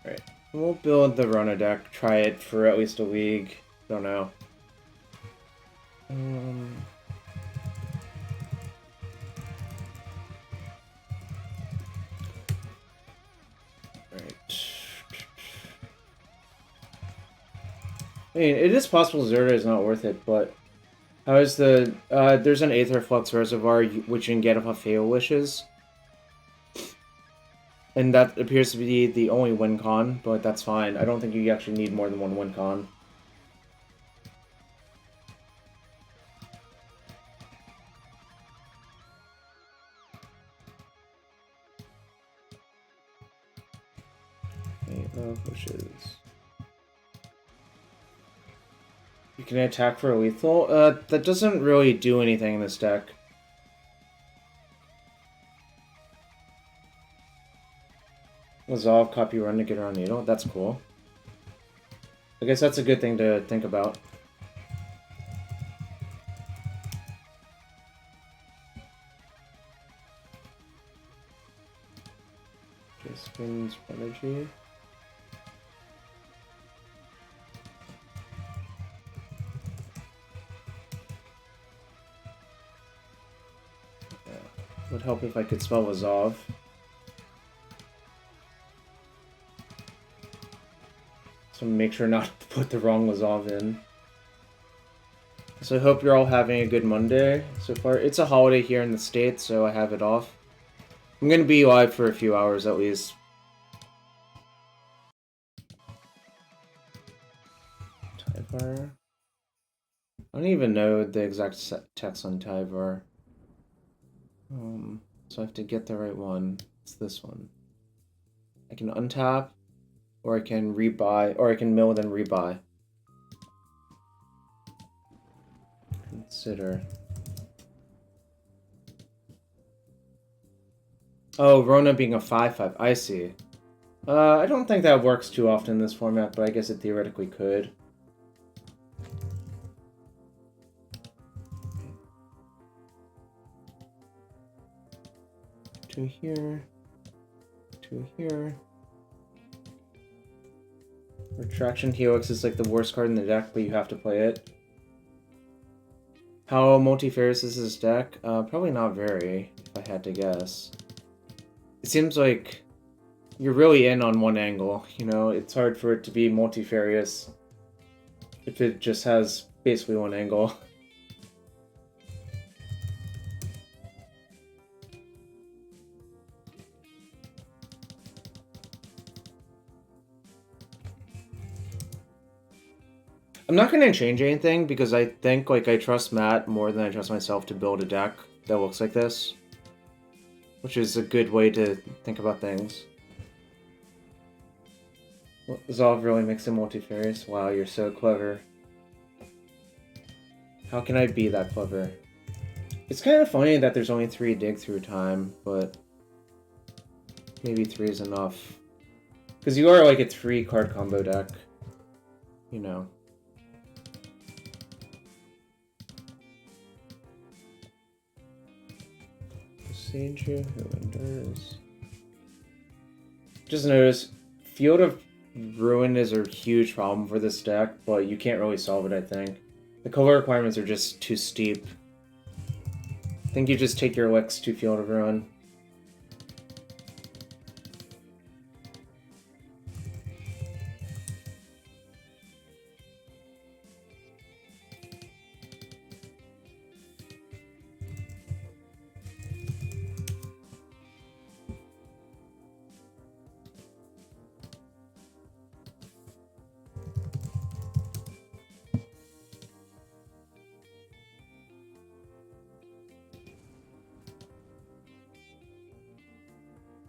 Alright. We'll build the Rona deck, try it for at least a league. Don't know. I mean, it is possible Zerta is not worth it, but how is the... there's an Aetherflux Reservoir which you can get off of Fae of Wishes. And that appears to be the only win con, but that's fine. I don't think you actually need more than one win con. Fae of Wishes. You can attack for a lethal? That doesn't really do anything in this deck. Resolve, copy, run to get around Needle. That's cool. I guess that's a good thing to think about. Just spins energy. Would help if I could spell Resolve. So make sure not to put the wrong Resolve in. So I hope you're all having a good Monday so far. It's a holiday here in the States, so I have it off. I'm going to be live for a few hours at least. Tyvar. I don't even know the exact text on Tyvar. So I have to get the right one. It's this one. I can untap, or I can rebuy, or I can mill then rebuy. Consider. Oh, Rona being a 5/5. I see. I don't think that works too often in this format, but I guess it theoretically could. Two here. Two here. Retraction Helix is like the worst card in the deck, but you have to play it. How multifarious is this deck? Probably not very, if I had to guess. It seems like you're really in on one angle, you know? It's hard for it to be multifarious if it just has basically one angle. I'm not going to change anything because I think like I trust Matt more than I trust myself to build a deck that looks like this. Which is a good way to think about things. Resolve really makes it multifarious. Wow, you're so clever. How can I be that clever? It's kind of funny that there's only 3 dig through time, but maybe 3 is enough. Because you are like a 3 card combo deck. You know. Sager who endures. Just notice, Field of Ruin is a huge problem for this deck, but you can't really solve it, I think. The color requirements are just too steep. I think you just take your licks to Field of Ruin.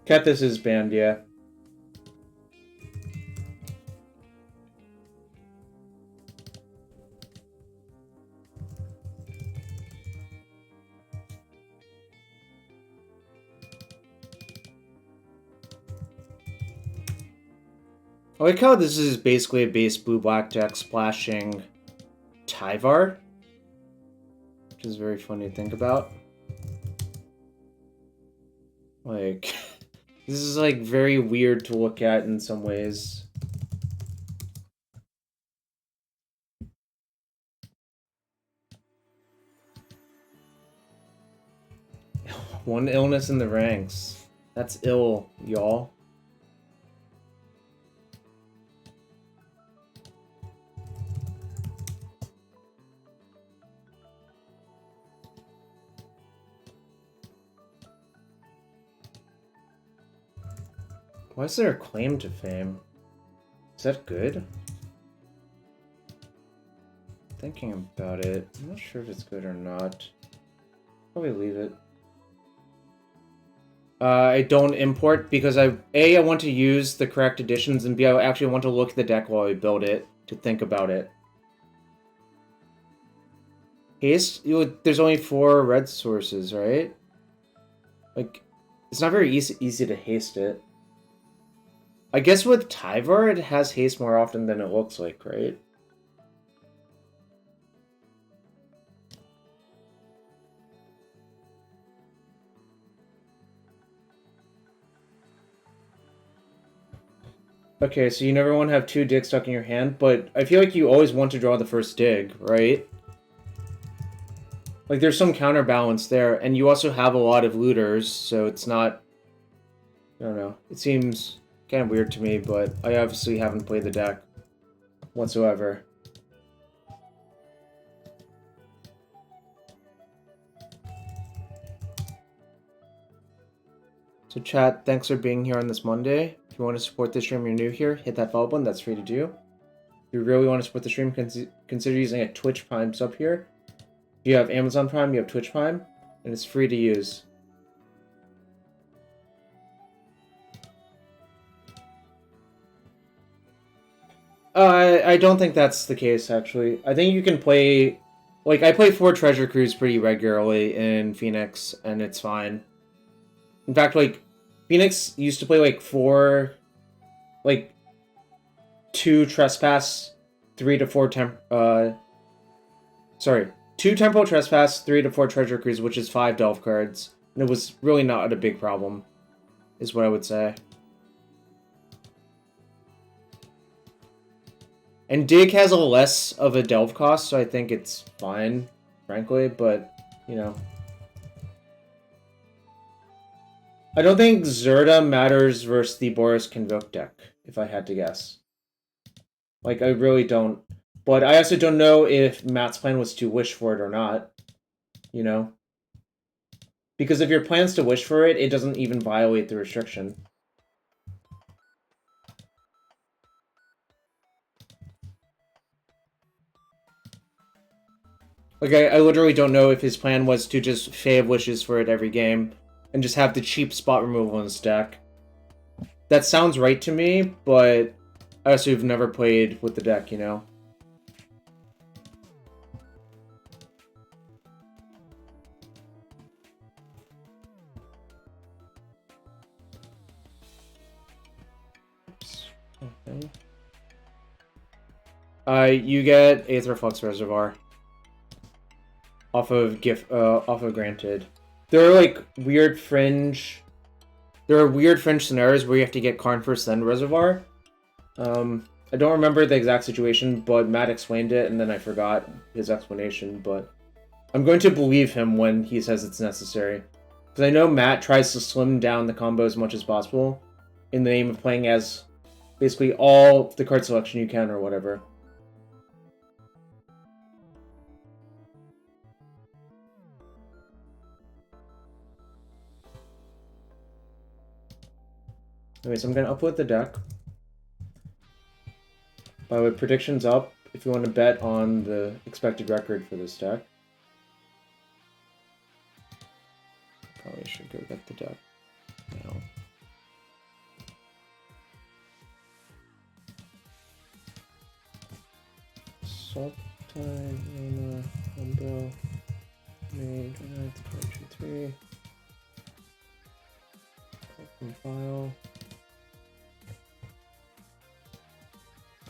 Kethis is banned, yeah. I like how this is basically a base blue-black deck splashing Tyvar, which is very funny to think about. Like, This is like very weird to look at in some ways. One illness in the ranks. That's ill, y'all. Why is there a claim to fame? Is that good? Thinking about it, I'm not sure if it's good or not. Probably leave it. I don't import because I want to use the correct additions, and B, I actually want to look at the deck while I build it to think about it. Haste? There's only 4 red sources, right? Like, it's not very easy to haste it. I guess with Tyvar, it has haste more often than it looks like, right? Okay, so you never want to have 2 digs stuck in your hand, but I feel like you always want to draw the first dig, right? Like, there's some counterbalance there, and you also have a lot of looters, so it's not... I don't know. It seems kind of weird to me, but I obviously haven't played the deck whatsoever. So chat, thanks for being here on this Monday. If you want to support the stream, you're new here, hit that follow button, that's free to do. If you really want to support the stream, consider using a Twitch Prime sub here. If you have Amazon Prime, you have Twitch Prime, and it's free to use. I don't think that's the case, actually. I think you can play... Like, I play 4 Treasure Cruise pretty regularly in Phoenix, and it's fine. In fact, like, Phoenix used to play, like, 4... Like, 2 Trespass, 3 to 4 Sorry. 2 Temporal Trespass, 3 to 4 Treasure Cruise, which is 5 Delve cards. And it was really not a big problem, is what I would say. And Dig has a less of a delve cost, so I think it's fine, frankly, but, you know. I don't think Zerda matters versus the Boris Convoke deck, if I had to guess. Like, I really don't. But I also don't know if Matt's plan was to wish for it or not, you know? Because if your plan's to wish for it, it doesn't even violate the restriction. Like, I literally don't know if his plan was to just Fae of Wishes for it every game, and just have the cheap spot removal in his deck. That sounds right to me, but I also have never played with the deck, you know? Oops. Okay. You get Aetherflux Reservoir. Off of Granted. There are like weird fringe... There are weird fringe scenarios where you have to get Karn first, then Reservoir. I don't remember the exact situation, but Matt explained it, and then I forgot his explanation, but... I'm going to believe him when he says it's necessary. Because I know Matt tries to slim down the combo as much as possible, in the name of playing as basically all the card selection you can, or whatever. Anyways, I'm going to upload the deck. By the way, predictions up if you want to bet on the expected record for this deck. Probably should go get the deck now. Sultai Rona Combo. May 29th, 2023. Open file.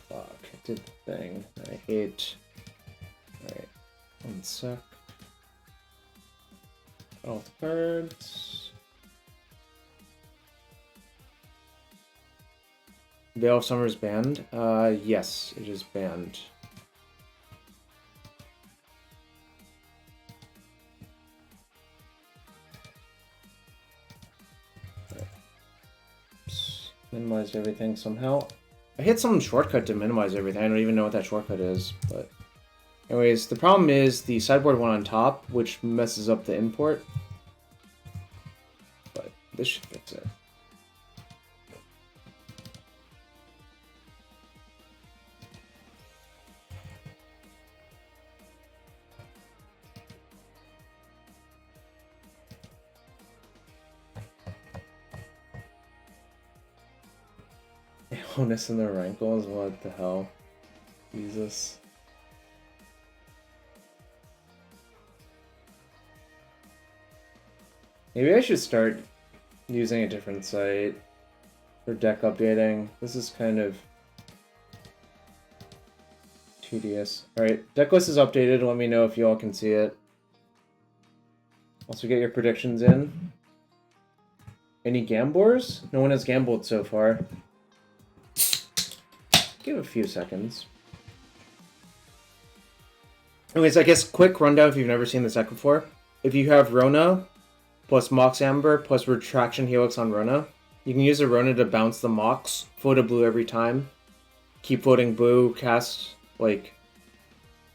Fuck, I did the thing that I hate. Alright, 1 sec. All the cards. Veil of Summer is banned? Yes, it is banned. Minimize everything somehow. I hit some shortcut to minimize everything. I don't even know what that shortcut is, but... Anyways, the problem is the sideboard one on top, which messes up the import. But this should fix it. Honest in the rankles? What the hell? Jesus. Maybe I should start using a different site for deck updating. This is kind of tedious. Alright, Decklist is updated. Let me know if you all can see it. Also get your predictions in. Any gamblers? No one has gambled so far. Give a few seconds. Anyways, I guess quick rundown if you've never seen this deck before. If you have Rona plus Mox Amber plus Retraction Helix on Rona, you can use the Rona to bounce the Mox, float a blue every time, keep floating blue, cast, like...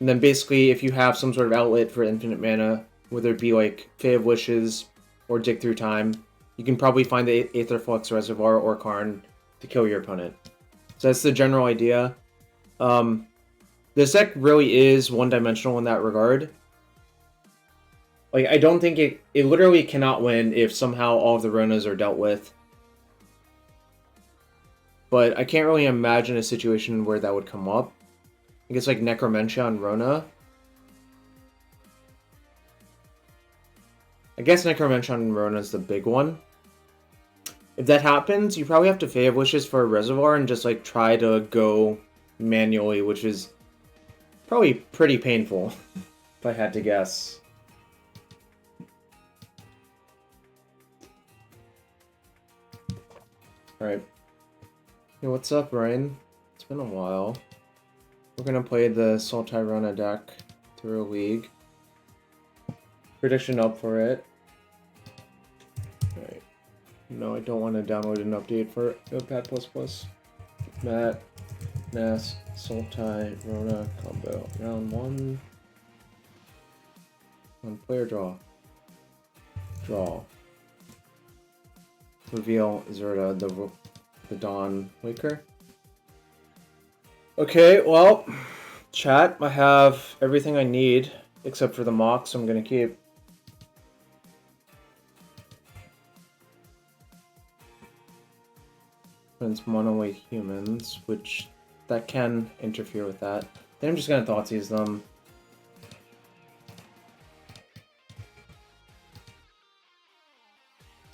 And then basically, if you have some sort of outlet for infinite mana, whether it be like Fae of Wishes or Dig Through Time, you can probably find the Aetherflux Reservoir or Karn to kill your opponent. So that's the general idea. This deck really is one-dimensional in that regard. Like, I don't think it literally cannot win if somehow all of the Ronas are dealt with. But I can't really imagine a situation where that would come up. I guess like Necromentia on Rona. I guess Necromentia on Rona is the big one. If that happens, you probably have to Fae of Wishes for a Reservoir and just like try to go manually, which is probably pretty painful, if I had to guess. Alright. Hey, what's up, Ryan? It's been a while. We're gonna play the Sultai Rona deck through a league. Prediction up for it. Alright. No, I don't want to download an update for Notepad++. Matt Nass Sultai Rona Combo. Round 1. On player draw. Draw. Reveal Zerda, the Dawn Waker. Okay, well, chat, I have everything I need, except for the Mox I'm gonna keep. And it's Monowhite humans, which that can interfere with that. Then I'm just gonna Thoughtseize them.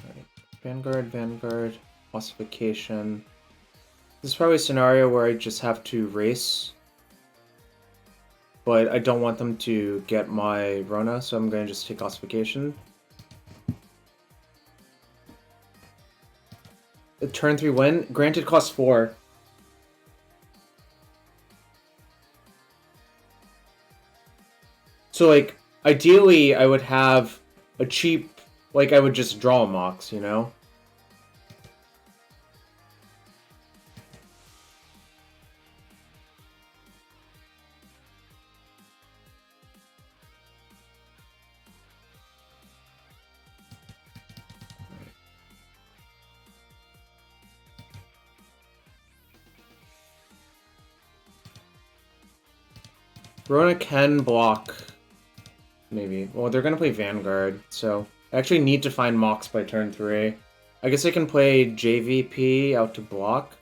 Alright. Vanguard, Ossification. This is probably a scenario where I just have to race. But I don't want them to get my Rona, so I'm gonna just take Ossification. A turn 3 win. Granted costs 4. So, like, ideally, I would have a cheap... Like, I would just draw a Mox, you know? Rona can block, maybe. Well, they're gonna play Vanguard, so I actually need to find Mox by turn 3. I guess I can play JVP out to block.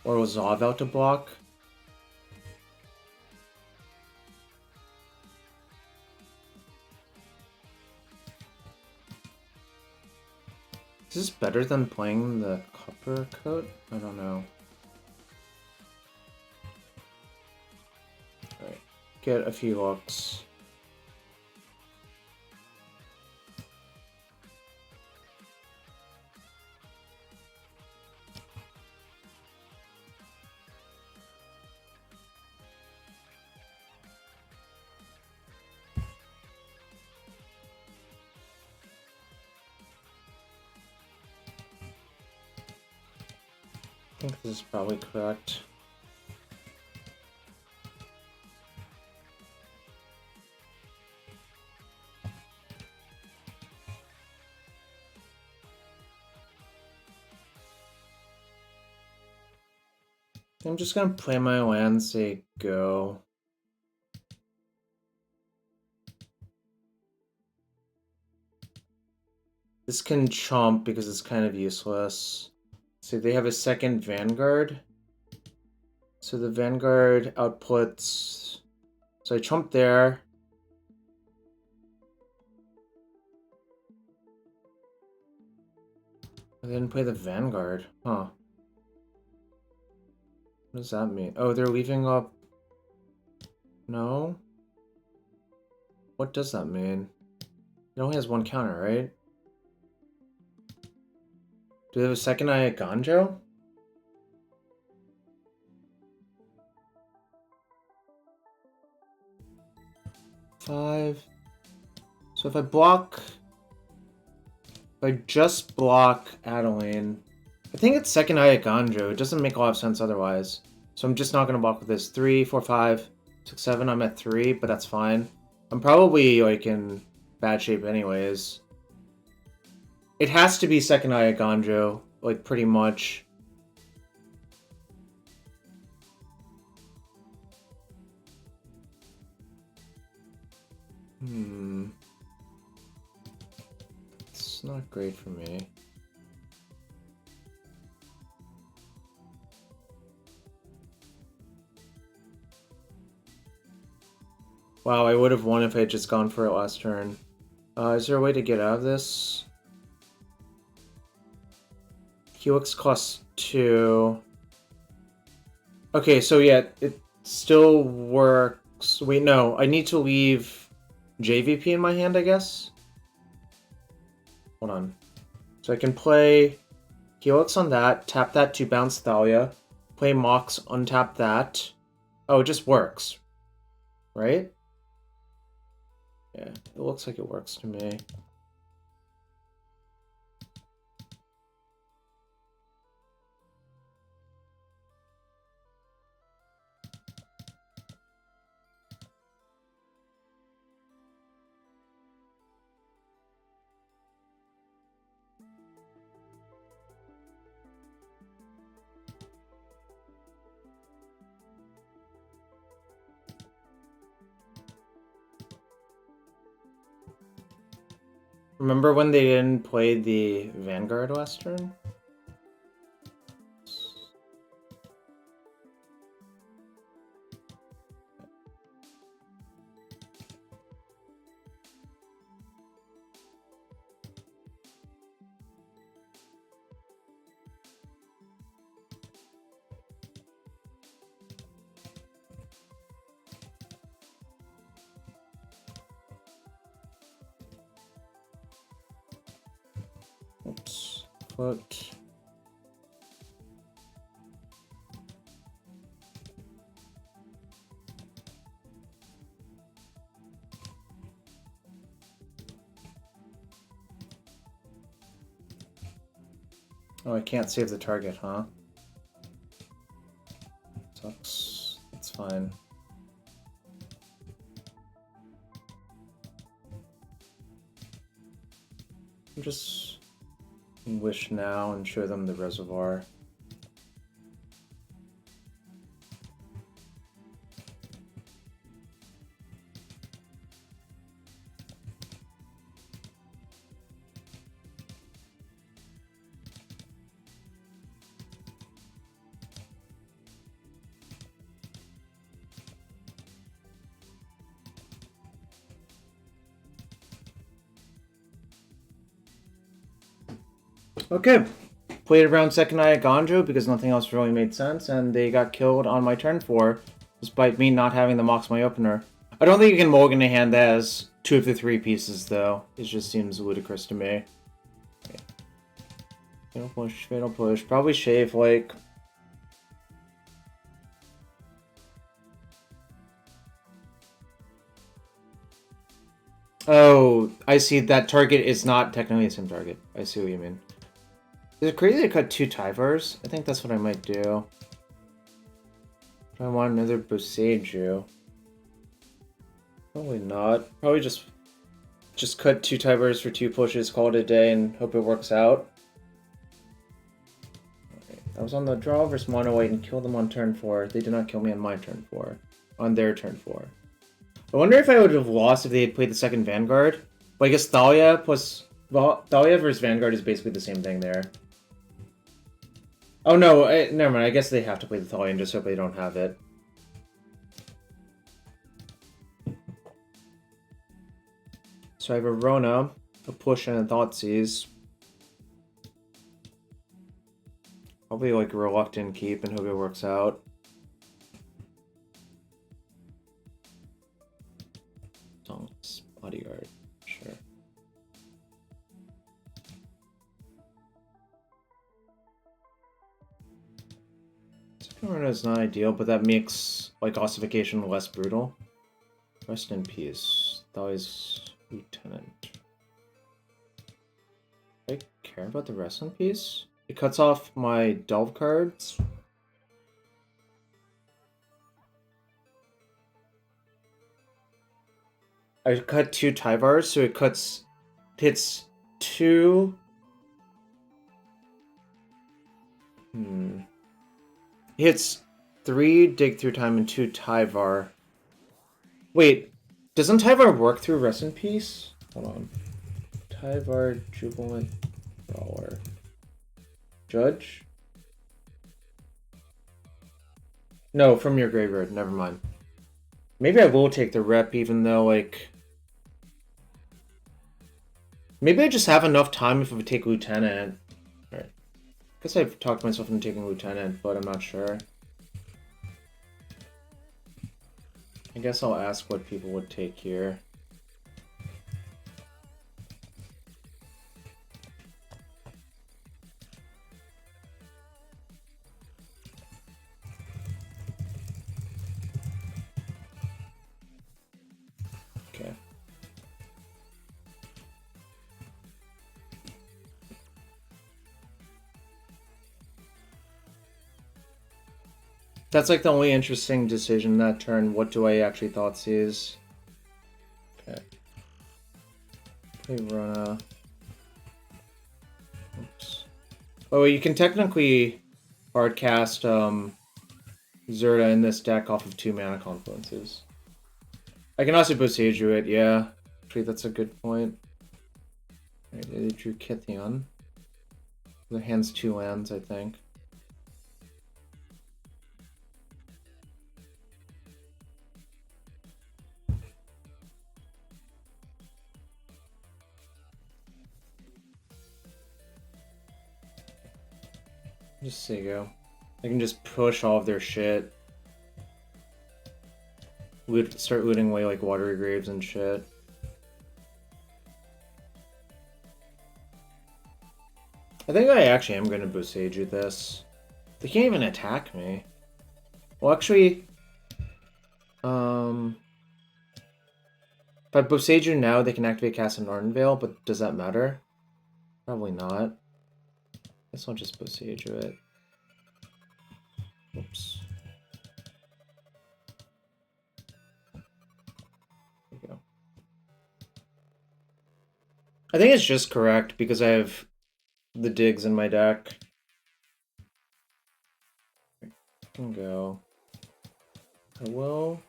Or Zav out to block. Is this better than playing the Copper Coat? I don't know. Alright, get a few looks. think this is probably correct. I'm just gonna play my land, say go. This can chomp because it's kind of useless. So they have a second Vanguard. So the Vanguard outputs... So I chomp there. I didn't play the Vanguard. Huh. What does that mean? Oh, they're leaving up... No? What does that mean? It only has one counter, right? Do they have a second eye at Ganjo? Five. So if I block... If I just block Adeline... I think it's second eye at Ganjo. It doesn't make a lot of sense otherwise. So I'm just not going to block with this. 3, 4, 5, 6, 7. I'm at 3, but that's fine. I'm probably, like, in bad shape anyways. It has to be second eye at Ganjo. Like, pretty much. It's not great for me. Wow, I would have won if I had just gone for it last turn. Is there a way to get out of this? Helix costs 2. Okay, so yeah, it still works. Wait, no, I need to leave JVP in my hand, I guess? Hold on. So I can play Helix on that, tap that to bounce Thalia, play Mox, untap that. Oh, it just works. Right? Yeah, it looks like it works to me. Remember when they didn't play the Vanguard last turn? Oops. Float. Oh, I can't save the target, huh? Sucks. That's fine. I'm just wish now and show them the reservoir. Okay, played around second eye at Ganjo because nothing else really made sense, and they got killed on my turn 4, despite me not having the Mox my opener. I don't think you can mulligan a hand that has 2 of the 3 pieces, though. It just seems ludicrous to me. Okay. Fatal push. Probably shave, like... Oh, I see. That target is not technically the same target. I see what you mean. Is it crazy to cut 2 Tyvars? I think that's what I might do. Do I want another Boseiju? Probably not. Probably just cut 2 Tyvars for 2 pushes, call it a day, and hope it works out. Okay. I was on the draw versus Monowhite and killed them on turn 4. They did not kill me on my turn 4. On their turn 4. I wonder if I would have lost if they had played the second Vanguard. But I guess Thalia plus... Well, Thalia versus Vanguard is basically the same thing there. Oh no, never mind. I guess they have to play the Thalia and just hope they don't have it. So I have a Rona, a Push, and a Thoughtseize. Probably like a reluctant keep and hope it works out. Songs, bodyguard, sure. Second Rona is not ideal, but that makes like ossification less brutal. Rest in peace. Thalia's Lieutenant. Do I care about the rest in peace? It cuts off my Delve cards. I cut 2 Tyvars, so it hits 2. It hits 3 Dig Through Time and 2 Tyvar. Wait, doesn't Tyvar work through Rest in Peace? Hold on. Tyvar, Jubilant, Brawler. Judge? No, from your graveyard, never mind. Maybe I will take the rep even though, like... Maybe I just have enough time if I would take Lieutenant. Alright. I guess I've talked myself into taking Lieutenant, but I'm not sure. I guess I'll ask what people would take here. Okay. That's like the only interesting decision that turn. What do I actually Thoughtseize? Okay. Play Rona. Oops. Oh, you can technically hardcast Zerta in this deck off of 2 mana confluences. I can also Boseiju it, yeah. Actually, that's a good point. Right, they drew Kithion. The hand's 2 lands, I think. Just say go. I can just push all of their shit. Start looting away like Watery Graves and shit. I think I actually am gonna Boseiju this. They can't even attack me. Well, actually, if I Boseiju now, they can activate Cast an Ardenvale, but does that matter? Probably not. Guess I'll just Boseiju it. Oops. There we go. I think it's just correct because I have the digs in my deck. I can go. I will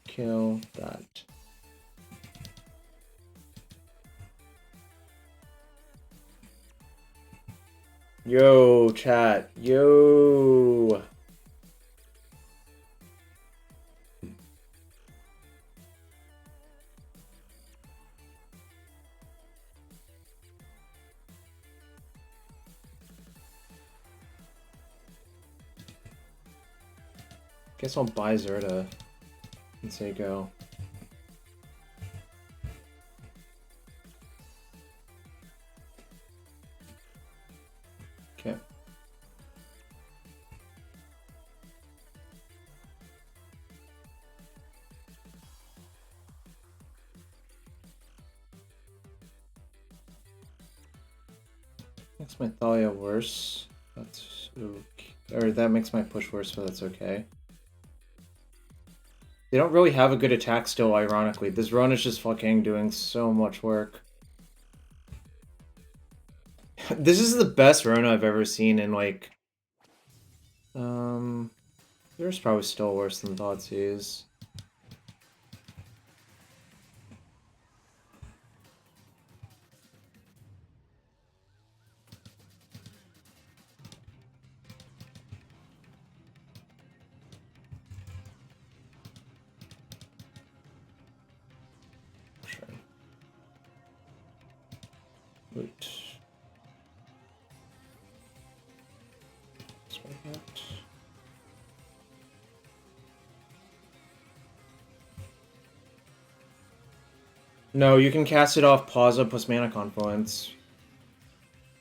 kill that. Yo, chat. Yo. Guess I'll buy Zerta and say go. Okay. Makes my Thalia worse. That's okay. Or that makes my push worse, but that's okay. They don't really have a good attack still, ironically. This run is just fucking doing so much work. This is the best Rona I've ever seen in, like... There's probably still worse than Thoughtseize. Wait. No, you can cast it off Pausa plus Mana Confluence.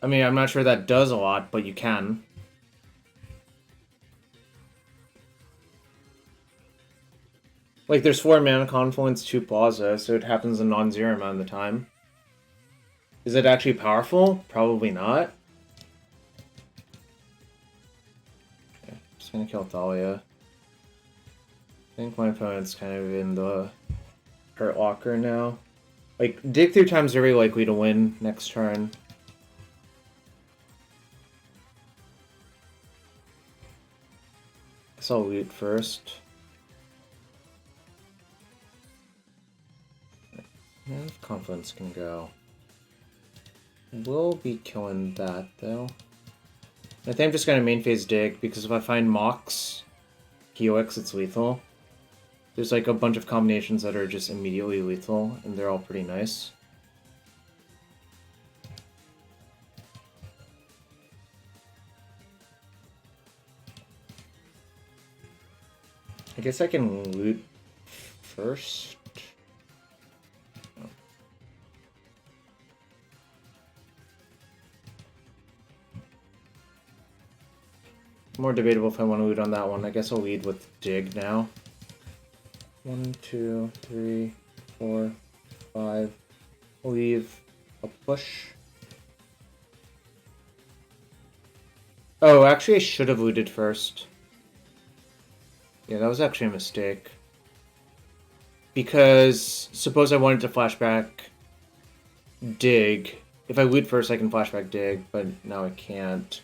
I mean, I'm not sure that does a lot, but you can. Like, there's 4 Mana Confluence, 2 Pausa, so it happens a non-zero amount of the time. Is it actually powerful? Probably not. Okay, just gonna kill Thalia. I think my opponent's kind of in the hurt locker now. Like, dig through time's very likely to win next turn. Guess I'll loot first. And Confluence can go. We'll be killing that, though. I think I'm just gonna main phase dig, because if I find Mox Helix, it's lethal. There's like a bunch of combinations that are just immediately lethal, and they're all pretty nice. I guess I can loot first. Oh. More debatable if I want to loot on that one. I guess I'll lead with dig now. 1, 2, 3, 4, 5. Leave a push. Oh, actually I should have looted first. Yeah, that was actually a mistake. Because suppose I wanted to flashback dig. If I loot first I can flashback dig, but now I can't.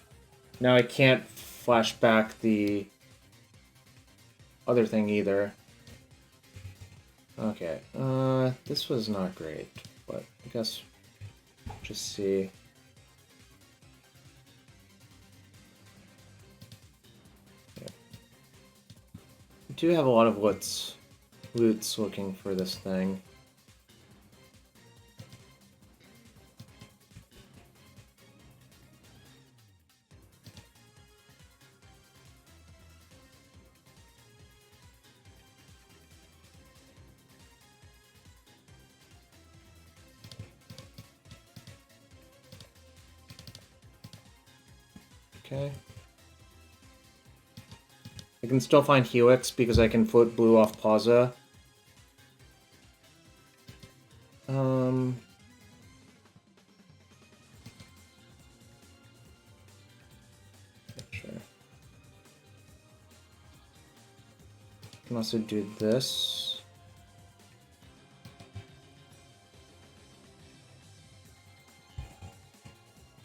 Now I can't flashback the other thing either. Okay, this was not great, but I guess just see. Yeah. I do have a lot of loots looking for this thing. Okay. I can still find Helix because I can float blue off Pausa. Sure. I can also do this.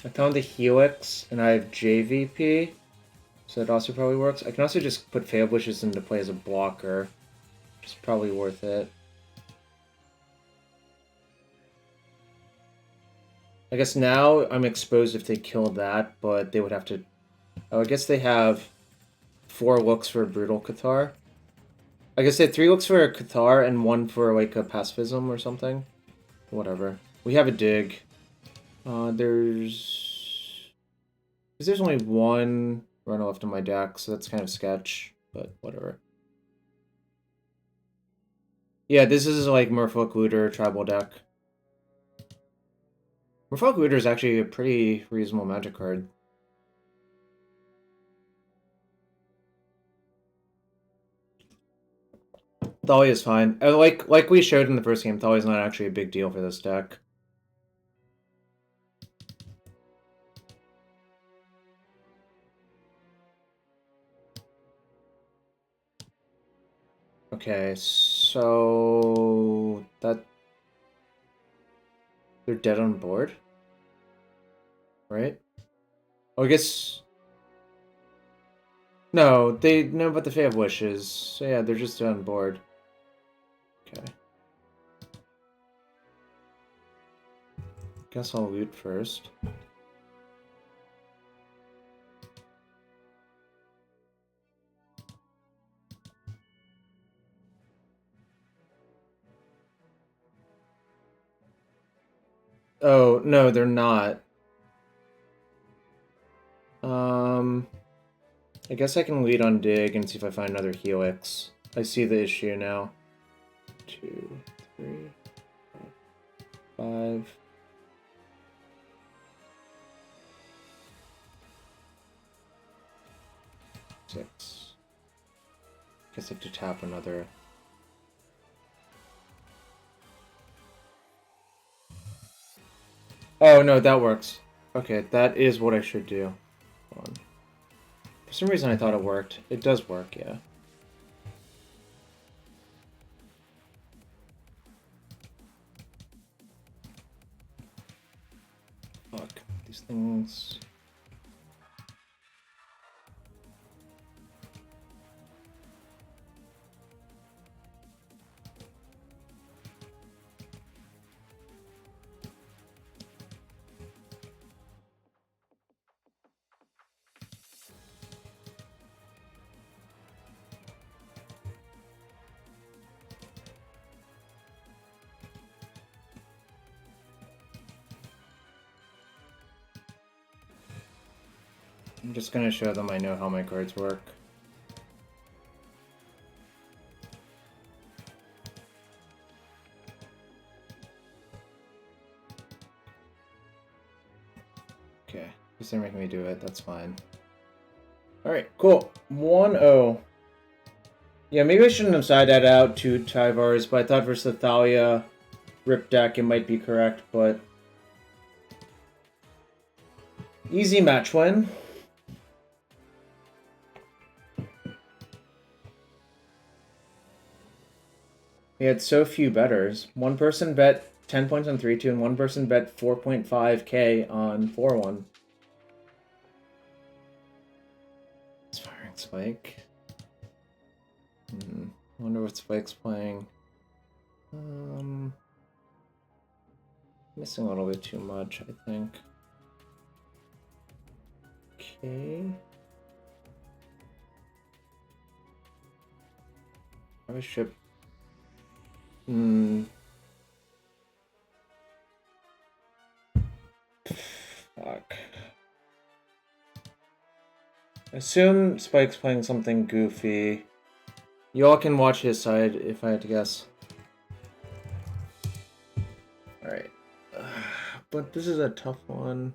I found the Helix, and I have JVP, so that also probably works. I can also just put Fae of Wishes into play as a blocker, which is probably worth it. I guess now I'm exposed if they kill that, but they would have to... Oh, I guess they have 4 looks for a Brutal Cathar. I guess they have 3 looks for a Cathar and 1 for, like, a Pacifism or something. Whatever. We have a dig. There's only 1 runner left in my deck, so that's kind of sketch, but whatever. Yeah, this is like Merfolk Looter tribal deck. Merfolk Looter is actually a pretty reasonable Magic card. Thalia is fine. Like we showed in the first game, Thalia is not actually a big deal for this deck. Okay, so that they're dead on board, right? Oh, I guess no. They know about the Fae of Wishes, so yeah, they're just dead on board. Okay. Guess I'll loot first. Oh, no, they're not. I guess I can lead on dig and see if I find another helix. I see the issue now. 2, 3, 5. Six. Guess I have to tap another. Oh, no, that works. Okay, that is what I should do. Hold on. For some reason I thought it worked. It does work, yeah. Fuck. These things... I'm just gonna show them I know how my cards work. Okay, just they're making me do it, that's fine. Alright, cool. 1-0. Yeah, maybe I shouldn't have side that out to Tyvar's, but I thought versus the Thalia Rip deck it might be correct, but... Easy match win. We had so few betters. One person bet 10 points on 3-2, and one person bet 4.5k on 4-1. Aspiringspike. I wonder what Spike's playing. Missing a little bit too much, I think. Okay. I should. Fuck. Assume Spike's playing something goofy. Y'all can watch his side if I had to guess. Alright. But this is a tough one.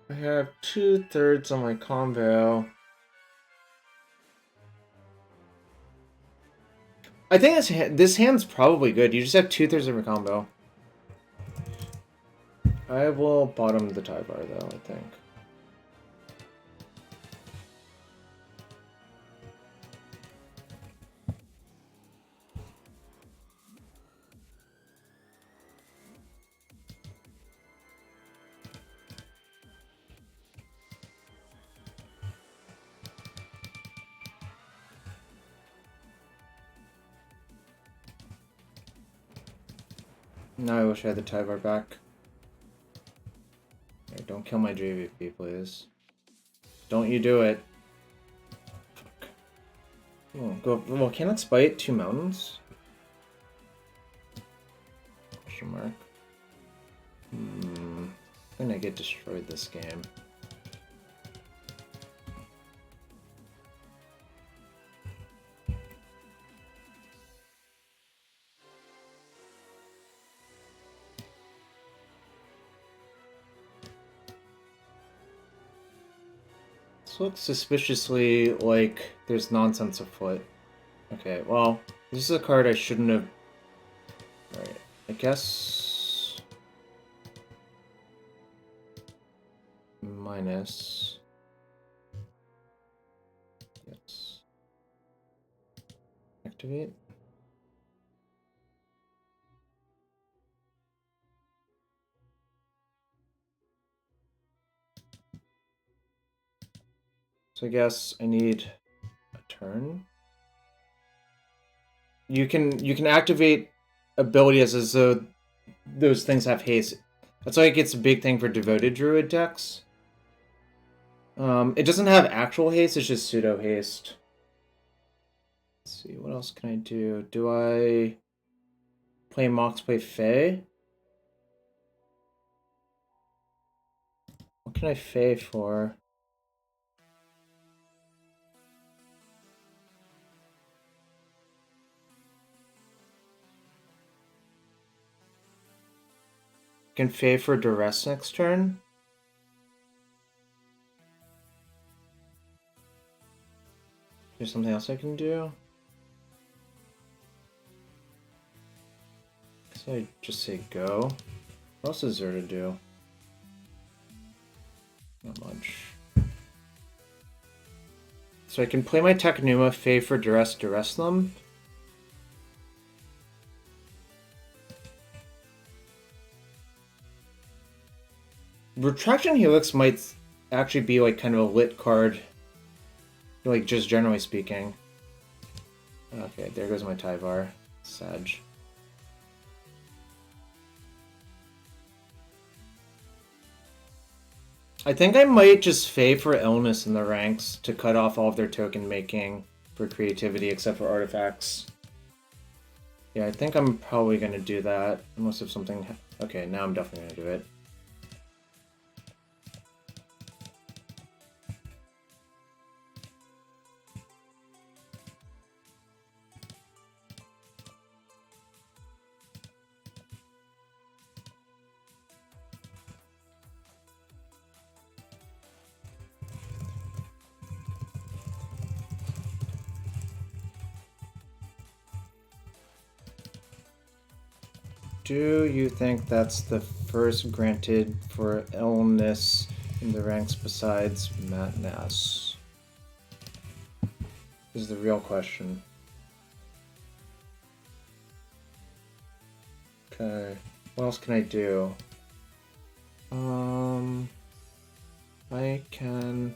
I have 2/3 on my combo. I think this hand's probably good. You just have 2/3 of your combo. I will bottom the tie bar though, I think. Now I wish I had the tie bar back. Okay, don't kill my JVP, please. Don't you do it. Fuck. Oh, go. Well, can it spite 2 mountains? Question mark. I'm gonna get destroyed this game. This looks suspiciously like there's nonsense afoot. Okay, well, this is a card I shouldn't have... Alright, I guess... Minus... Yes. activate. So I guess I need a turn. You can activate abilities as though those things have haste. That's why it gets a big thing for devoted druid decks. It doesn't have actual haste, it's just pseudo haste. Let's see, what else can I do? Do I play Mox, play Fae? What can I Fae for? Can Fae for Duress next turn? There's something else I can do? So I just say go. What else is there to do? Not much. So I can play my Technuma, Fae for Duress them. Retraction Helix might actually be like kind of a lit card, like just generally speaking. Okay, there goes my Tyvar. Sag. I think I might just Fae for Illness in the ranks to cut off all of their token making for creativity except for artifacts. Yeah, I think I'm probably going to do that unless if something... Okay, now I'm definitely going to do it. Do you think that's the first granted for illness in the ranks besides Matt Nass? This is the real question. Okay, what else can I do? I can...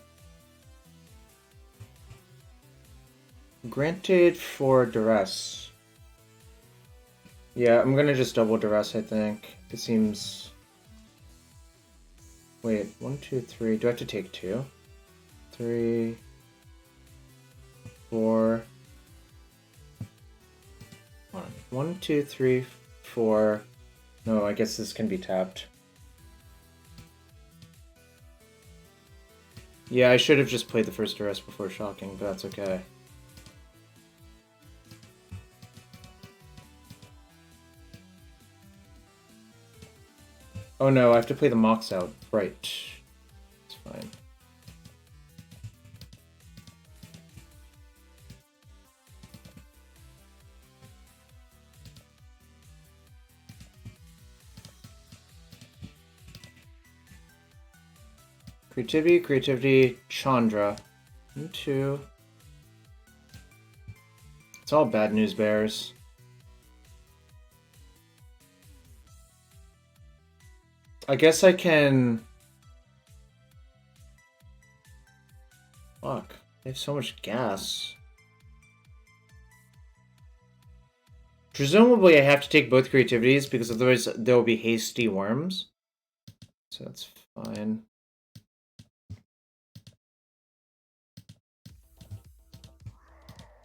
Granted for Duress. Yeah, I'm gonna just double Duress, I think. It seems... Wait, 1, 2, 3. Do I have to take 2? 3... 4... 1, 2, 3, 4... No, I guess this can be tapped. Yeah, I should have just played the first Duress before shocking, but that's okay. Oh no, I have to play the Mox out. Right. It's fine. Creativity, Chandra. 1, 2. It's all bad news bears. I guess I can... Fuck. They have so much gas. Presumably I have to take both creativities because otherwise there will be hasty worms. So that's fine.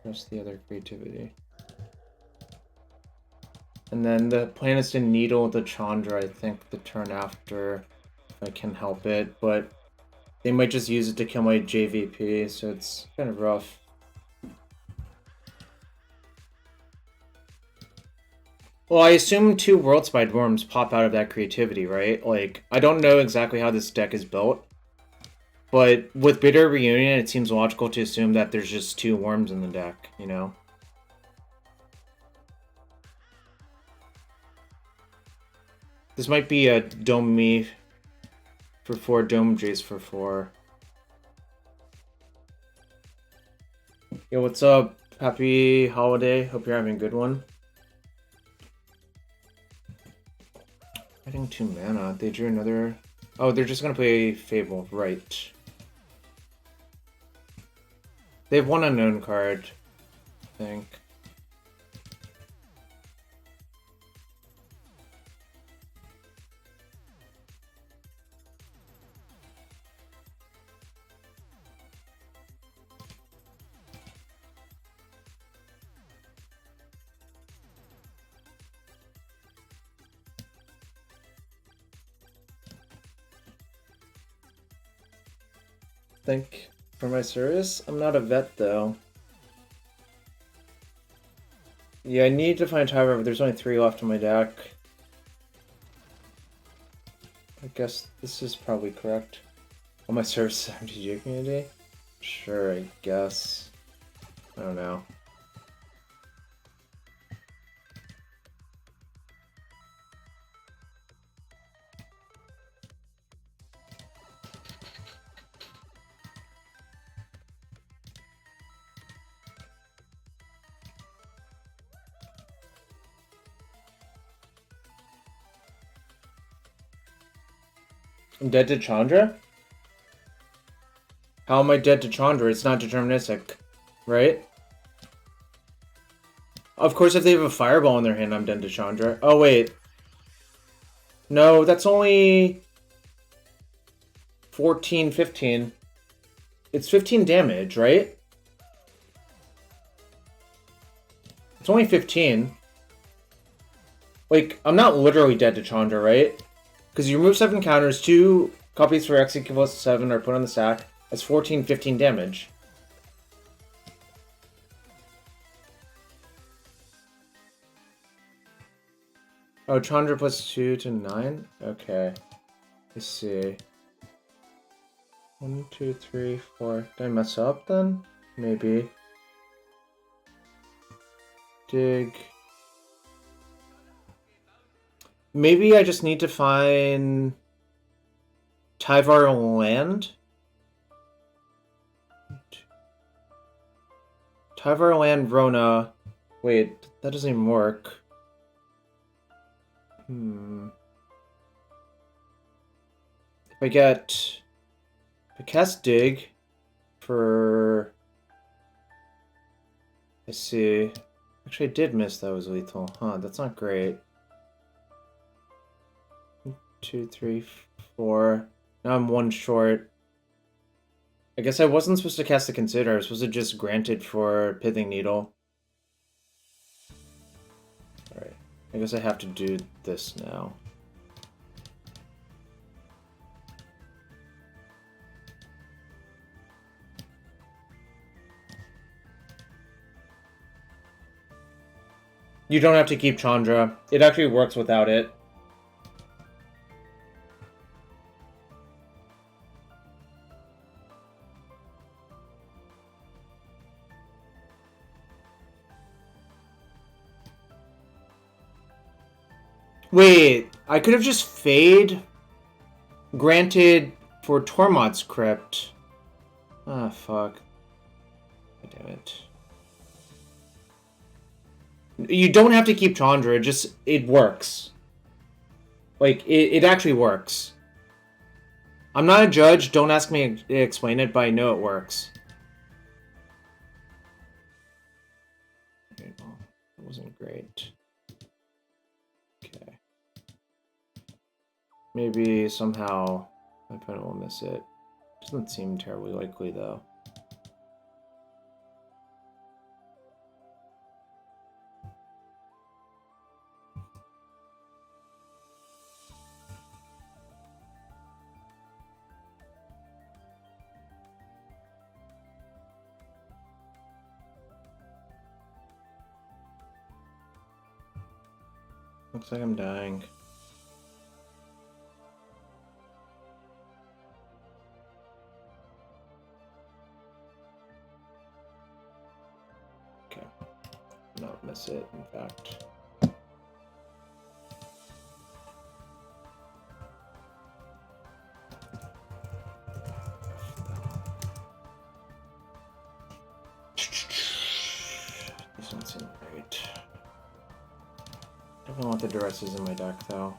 Just the other creativity. And then the plan is to needle the Chandra, I think, the turn after, if I can help it, but they might just use it to kill my JVP, so it's kind of rough. Well, I assume 2 Worldspite Worms pop out of that creativity, right? Like, I don't know exactly how this deck is built, but with Bitter Reunion, it seems logical to assume that there's just 2 worms in the deck, you know? This might be a Dome Me for 4, Dome Jace for 4. Yo, what's up? Happy holiday. Hope you're having a good one. Adding 2 mana. They drew another... Oh, they're just gonna play Fable. Right. They have 1 unknown card, I think. Think for my service? I'm not a vet though. Yeah, I need to find Tyra, but there's only 3 left in my deck. I guess this is probably correct. Oh, my service MTG community? Sure, I guess. I don't know. I'm dead to Chandra? How am I dead to Chandra? It's not deterministic, right? Of course, if they have a fireball in their hand, I'm dead to Chandra. Oh, wait. No, that's only... 14, 15. It's 15 damage, right? It's only 15. Like, I'm not literally dead to Chandra, right? Because you remove 7 counters, 2 copies for X equals 7 are put on the stack. That's 14, 15 damage. Oh, Chandra plus 2 to 9? Okay. Let's see. 1, 2, 3, 4. Did I mess up then? Maybe. Dig. Maybe I just need to find Tyvar land? Tyvar land Rona. Wait, that doesn't even work. If I cast Dig for... Let's see. Actually, I did miss that was lethal. Huh, that's not great. 1, 2, 3, 4. Now I'm 1 short. I guess I wasn't supposed to cast the Consider. I was supposed to just grant it for Pithing Needle. Alright. I guess I have to do this now. You don't have to keep Chandra. It actually works without it. Wait, I could have just Fade granted for Tormod's Crypt. Ah, fuck. Damn it. You don't have to keep Chandra, it works. Like, it actually works. I'm not a judge, don't ask me to explain it, but I know it works. Okay, well, that wasn't great. Okay. Maybe somehow my opponent will miss it. Doesn't seem terribly likely, though. Looks like I'm dying. Okay. Not miss it, in fact. don't want the duresses in my deck, though.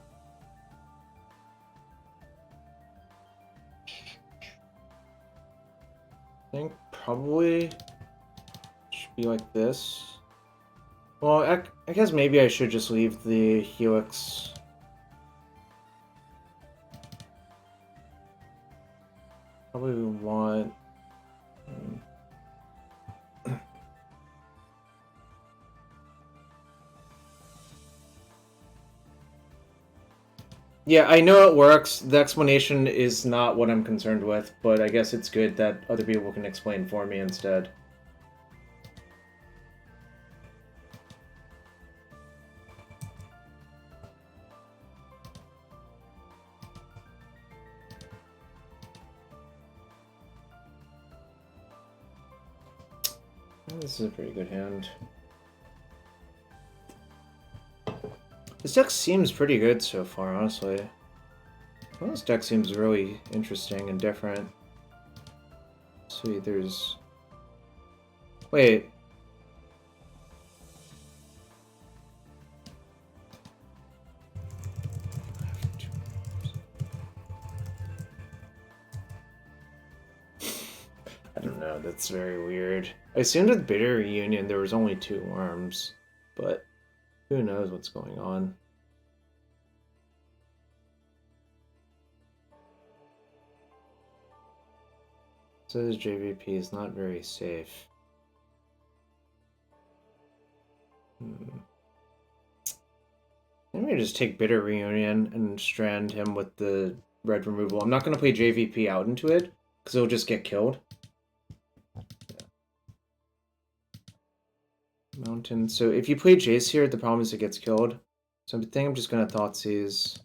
I think probably should be like this. Well, I guess maybe I should just leave the Helix. Probably want... Yeah, I know it works. The explanation is not what I'm concerned with, but I guess it's good that other people can explain for me instead. This is a pretty good hand. This deck seems pretty good so far, honestly. Well, this deck seems really interesting and different. Sweet, there's... Wait. I don't know, that's very weird. I assumed with Bitter Reunion there was only 2 worms, but who knows what's going on. So this JVP is not very safe. Maybe I just take Bitter Reunion and strand him with the red removal. I'm not going to play JVP out into it, because it'll just get killed. Mountain. So if you play Jace here, the problem is it gets killed. So I think I'm just going to Thoughtseize.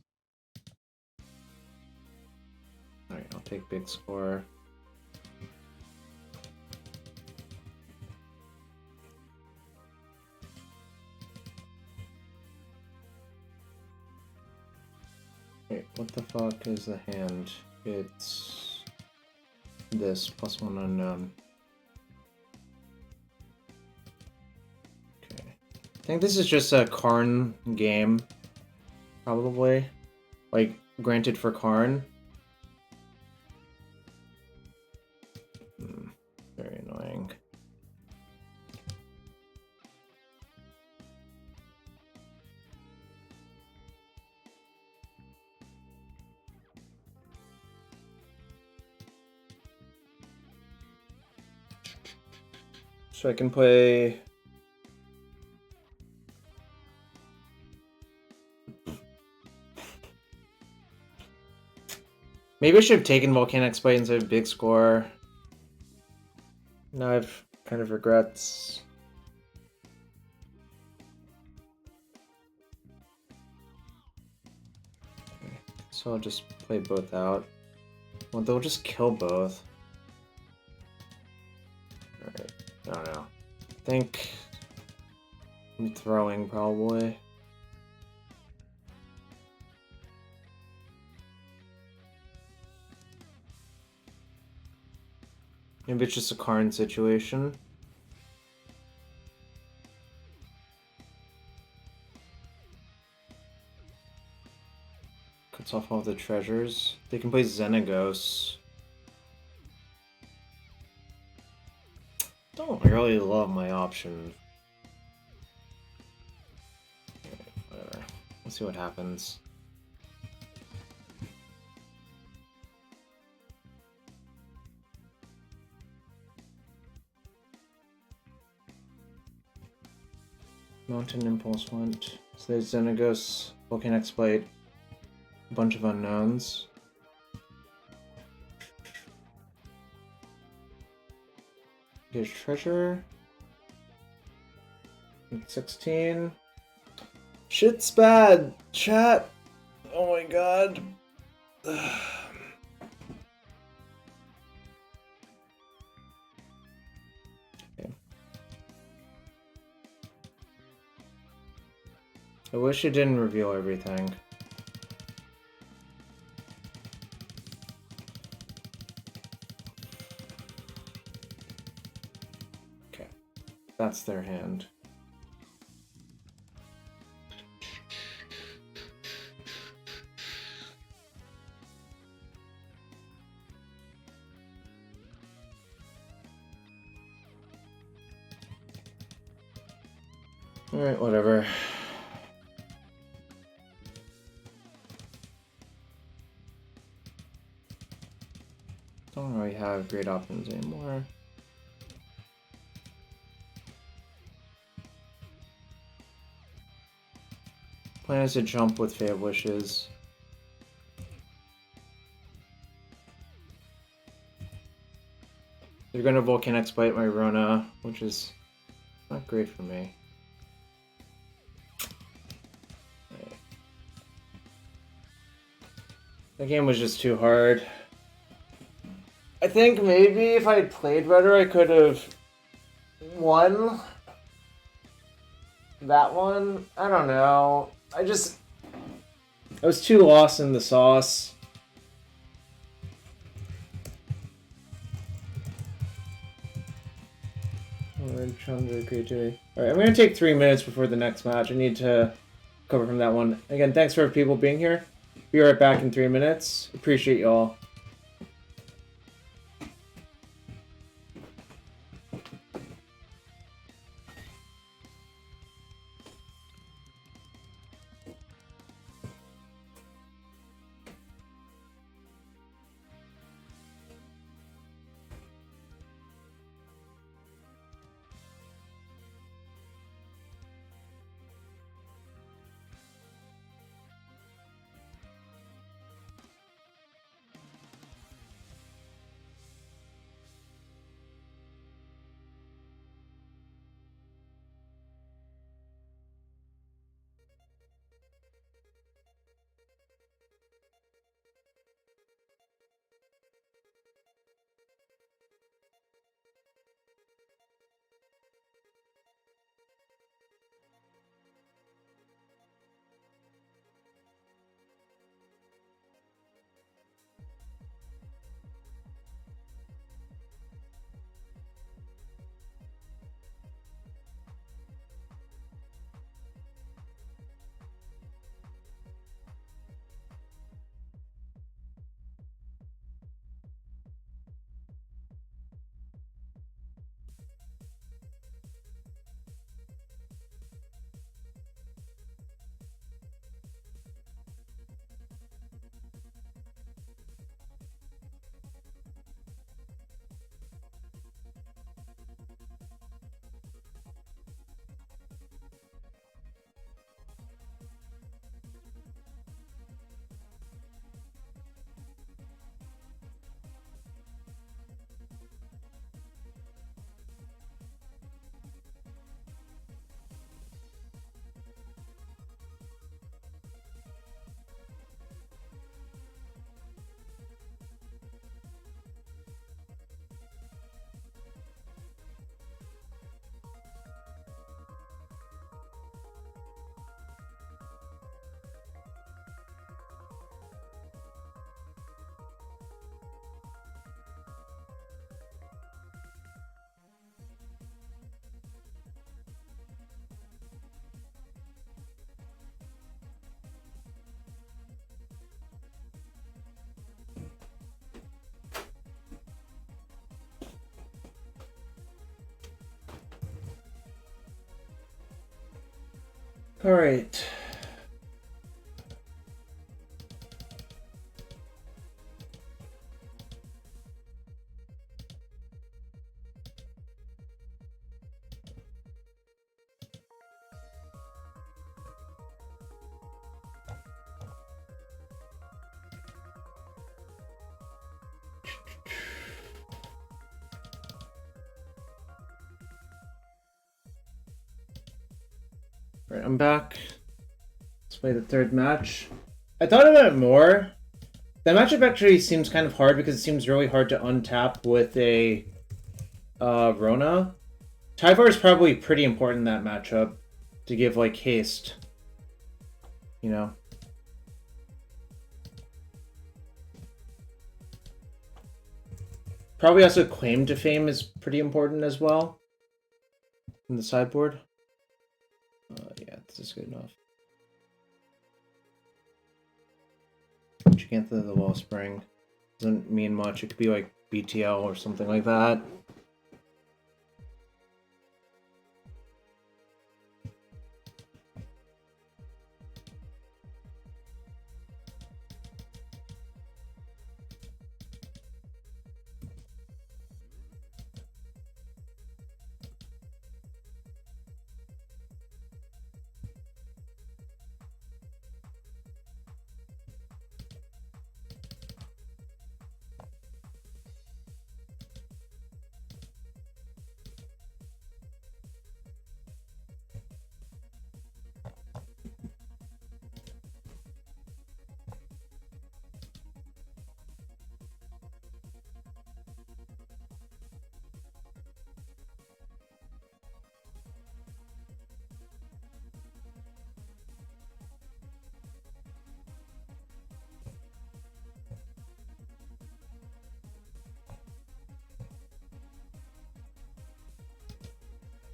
Alright, I'll take big score. Wait, what the fuck is the hand? It's this, +1 unknown. Okay. I think this is just a Karn game, probably. Like, granted for Karn. Very annoying. So I can play... Maybe I should have taken Volcanic Spite instead of Big Score. Now I have kind of regrets. Okay, so I'll just play both out. Well, they'll just kill both. Alright, I don't know. I think I'm throwing probably. Maybe it's just a Karn situation. Cuts off all the treasures. They can play Xenagos. Don't really love my option. Whatever. Let's see what happens. Mountain Impulse went. So there's Xenagos, Volcanic Spite, a bunch of unknowns. Here's treasure. 16. Shit's bad, chat. Oh my god. Okay. I wish it didn't reveal everything. Okay, that's their hand. Alright, whatever. Don't really have great options anymore. Plan is to jump with Fae of Wishes. They're gonna Volcanic Spite my Rona, which is not great for me. Right. That game was just too hard. I think maybe if I had played better, I could have won that one. I don't know. I was too lost in the sauce. Chandra, creativity. Alright, I'm gonna take 3 minutes before the next match. I need to cover from that one. Again, thanks for people being here. Be right back in 3 minutes. Appreciate y'all. All right. All right, I'm back. Let's play the third match. I thought about it more. That matchup actually seems kind of hard because it seems really hard to untap with a Rona. Tyvar is probably pretty important in that matchup to give like haste. You know. Probably also Claim to Fame is pretty important as well in the sideboard. Yeah, this is good enough. Chance of the Wellspring doesn't mean much. It could be like BTL or something like that.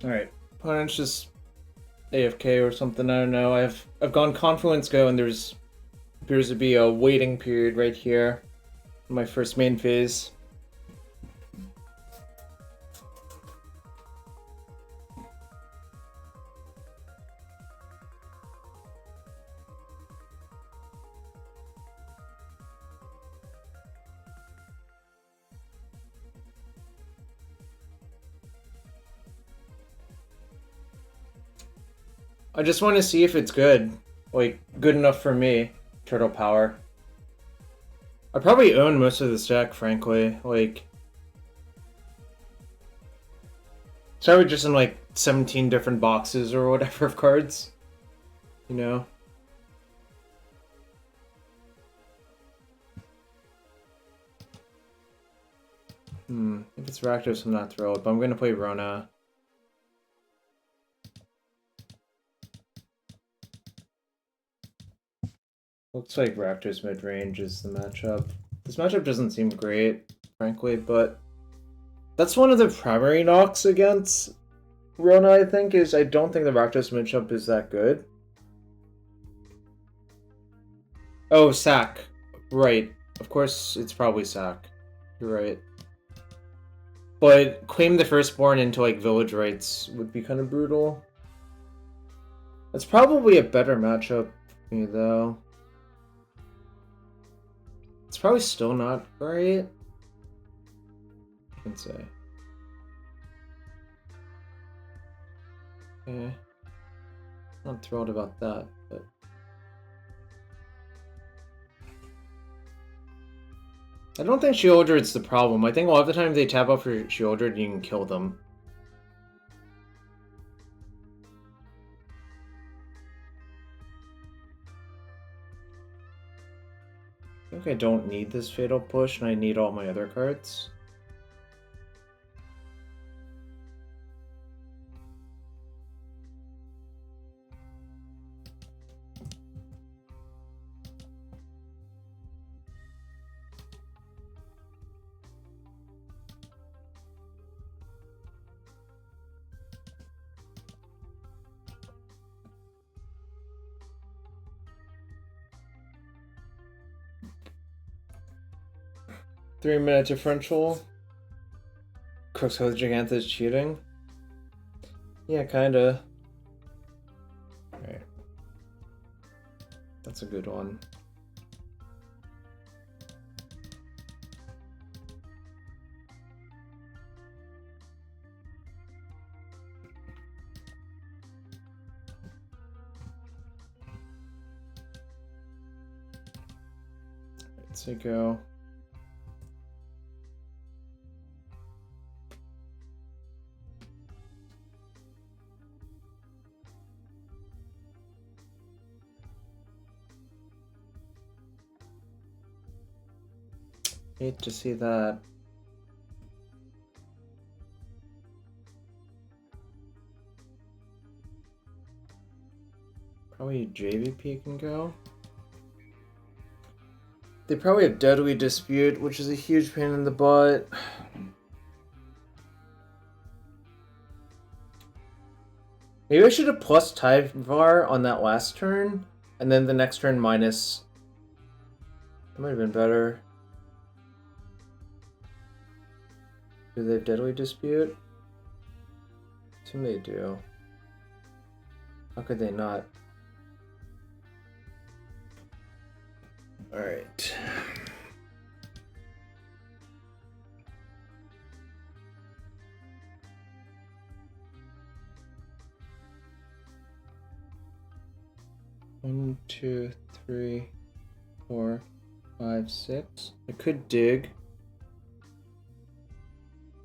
Alright. Opponent's just AFK or something, I don't know. I've gone Confluence Go and there's appears to be a waiting period right here. My first main phase. I just want to see if it's good. Like, good enough for me. Turtle Power. I probably own most of this deck, frankly. Like, it's probably just in like 17 different boxes or whatever of cards. You know? If it's Rakdos, I'm not thrilled, but I'm gonna play Rona. Looks like Rakdos mid-range is the matchup. This matchup doesn't seem great, frankly, but that's one of the primary knocks against Rona, I think, is I don't think the Rakdos matchup is that good. Oh, sack. Right. Of course, it's probably sack. You're right. But claim the firstborn into, like, village rights would be kind of brutal. That's probably a better matchup for me, though. It's probably still not great. I can say. Okay. Not thrilled about that, but... I don't think Shieldred's the problem. I think a lot of the time they tap out for Shieldred, you can kill them. I think I don't need this Fatal Push, and I need all my other cards. Three-minute differential. Crooks with Giganta is cheating. Yeah, kinda. Alright. That's a good one. Let's go. Hate to see that. Probably JVP can go. They probably have Deadly Dispute, which is a huge pain in the butt. Maybe I should have plus Tyvar on that last turn, and then the next turn minus. That might have been better. Do they have Deadly Dispute? I assume they do. How could they not? Alright. One, two, three, 4, 5, 6. I could dig.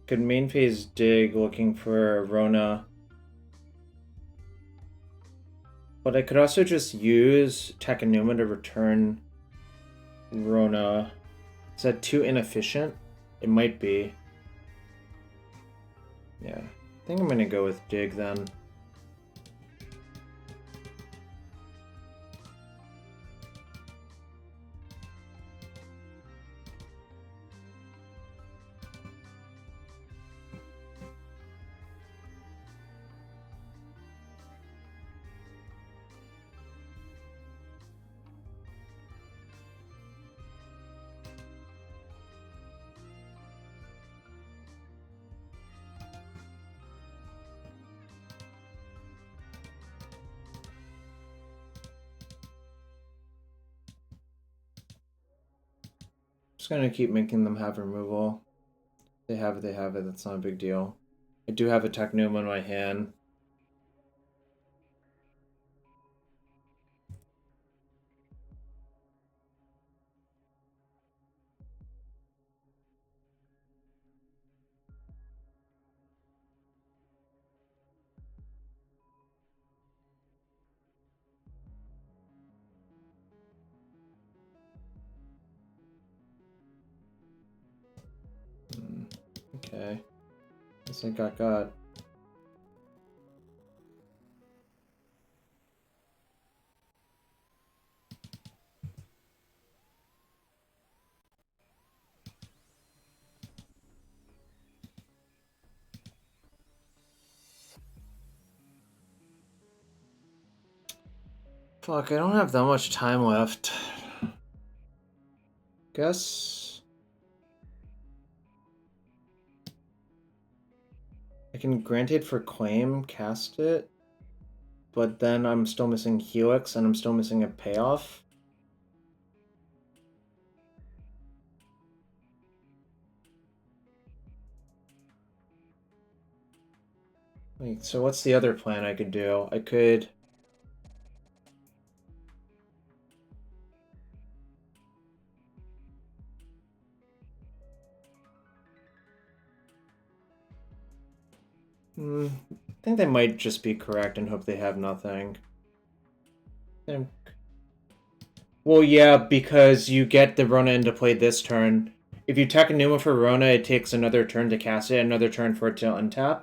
Could main phase dig looking for Rona. But I could also just use Takanuma to return Rona. Is that too inefficient? It might be. Yeah. I think I'm gonna go with dig then. gonna keep making them have removal. They have it, they have it. That's not a big deal. I do have a Technuma in my hand. Okay. Guess I got. Fuck, I don't have that much time left. Guess I can grant it for claim, cast it, but then I'm still missing Helix and I'm still missing a payoff. Wait, so what's the other plan I could do? I could... I think they might just be correct and hope they have nothing. Well, yeah, because you get the Rona into play this turn. If you tech a Numa for Rona, it takes another turn to cast it, another turn for it to untap.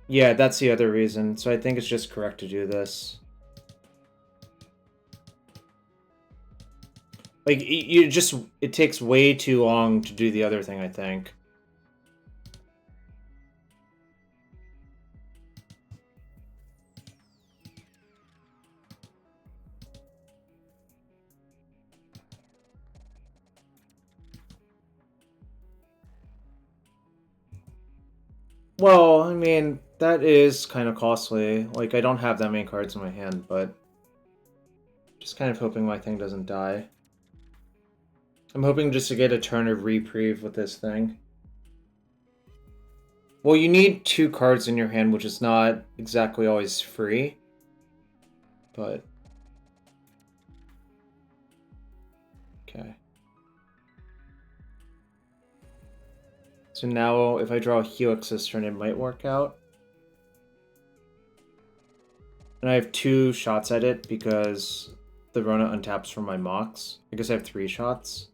Yeah, that's the other reason. So I think it's just correct to do this. Like, it takes way too long to do the other thing, I think. Well, I mean, that is kind of costly. Like, I don't have that many cards in my hand, but... just kind of hoping my thing doesn't die. I'm hoping just to get a turn of reprieve with this thing. Well, you need 2 cards in your hand, which is not exactly always free. But... okay. So now, if I draw a Helix this turn, it might work out. And I have 2 shots at it because the Rona untaps from my Mox. I guess I have 3 shots.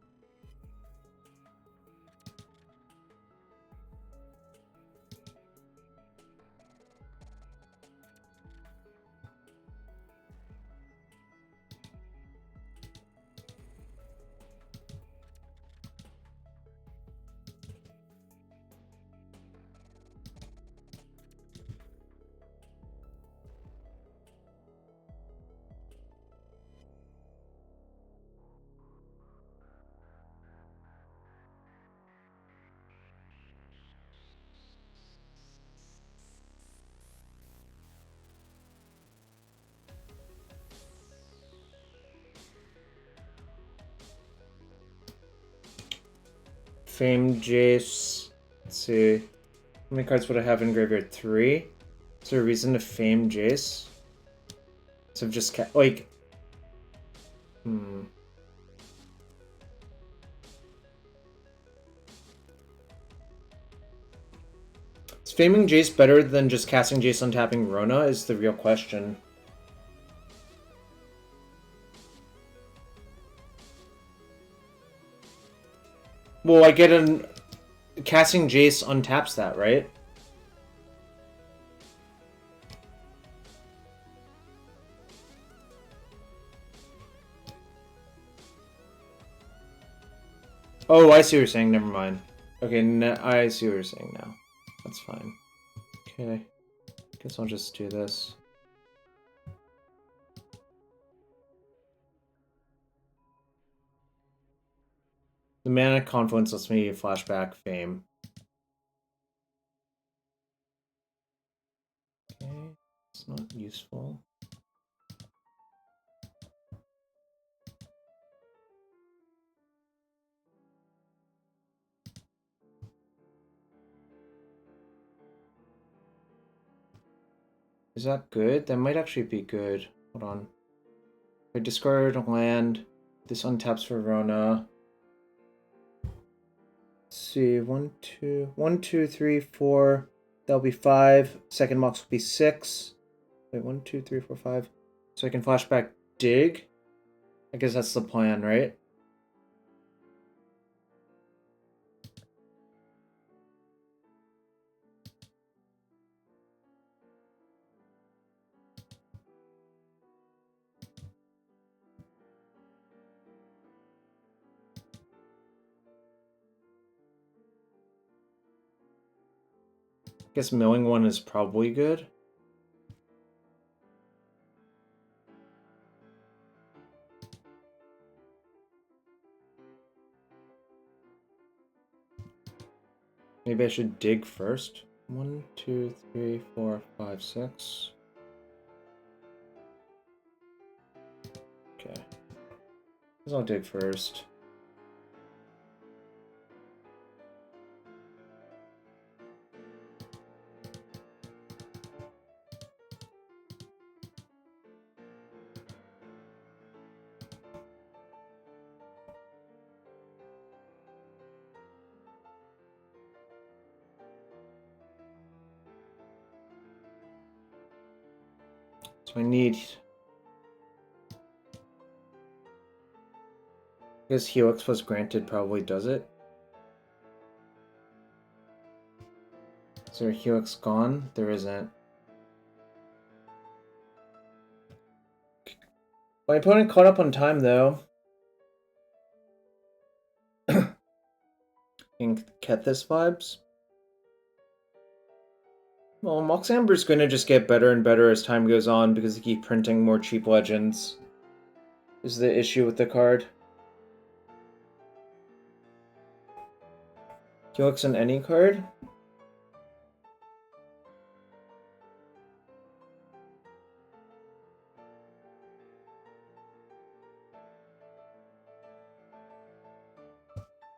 Fame Jace. Let's see. How many cards would I have in graveyard? 3? Is there a reason to Fame Jace? So I've just like... Is Faming Jace better than just casting Jace untapping Rona is the real question. Well, I get an... casting Jace untaps that, right? Oh, I see what you're saying. Never mind. Okay, I see what you're saying now. That's fine. Okay. Guess I'll just do this. The Mana Confluence lets me flashback Fame. Okay, it's not useful. Is that good? That might actually be good. Hold on. If I discard a land, this untaps for Rona. Let's see, 1, 2, 1, 2, 3, 4. That'll be 5. Second Mox will be 6. Wait, 1, 2, 3, 4, 5. So I can flashback dig. I guess that's the plan, right? I guess milling one is probably good. Maybe I should dig first. 1, 2, 3, 4, 5, 6. Okay. Guess I'll dig first. So I need... I guess Helix plus granted probably does it. Is there a Helix gone? There isn't. My opponent caught up on time, though. In Kethis vibes. Well, Mox Amber's going to just get better and better as time goes on because they keep printing more cheap legends. Is the issue with the card. Helix on any card?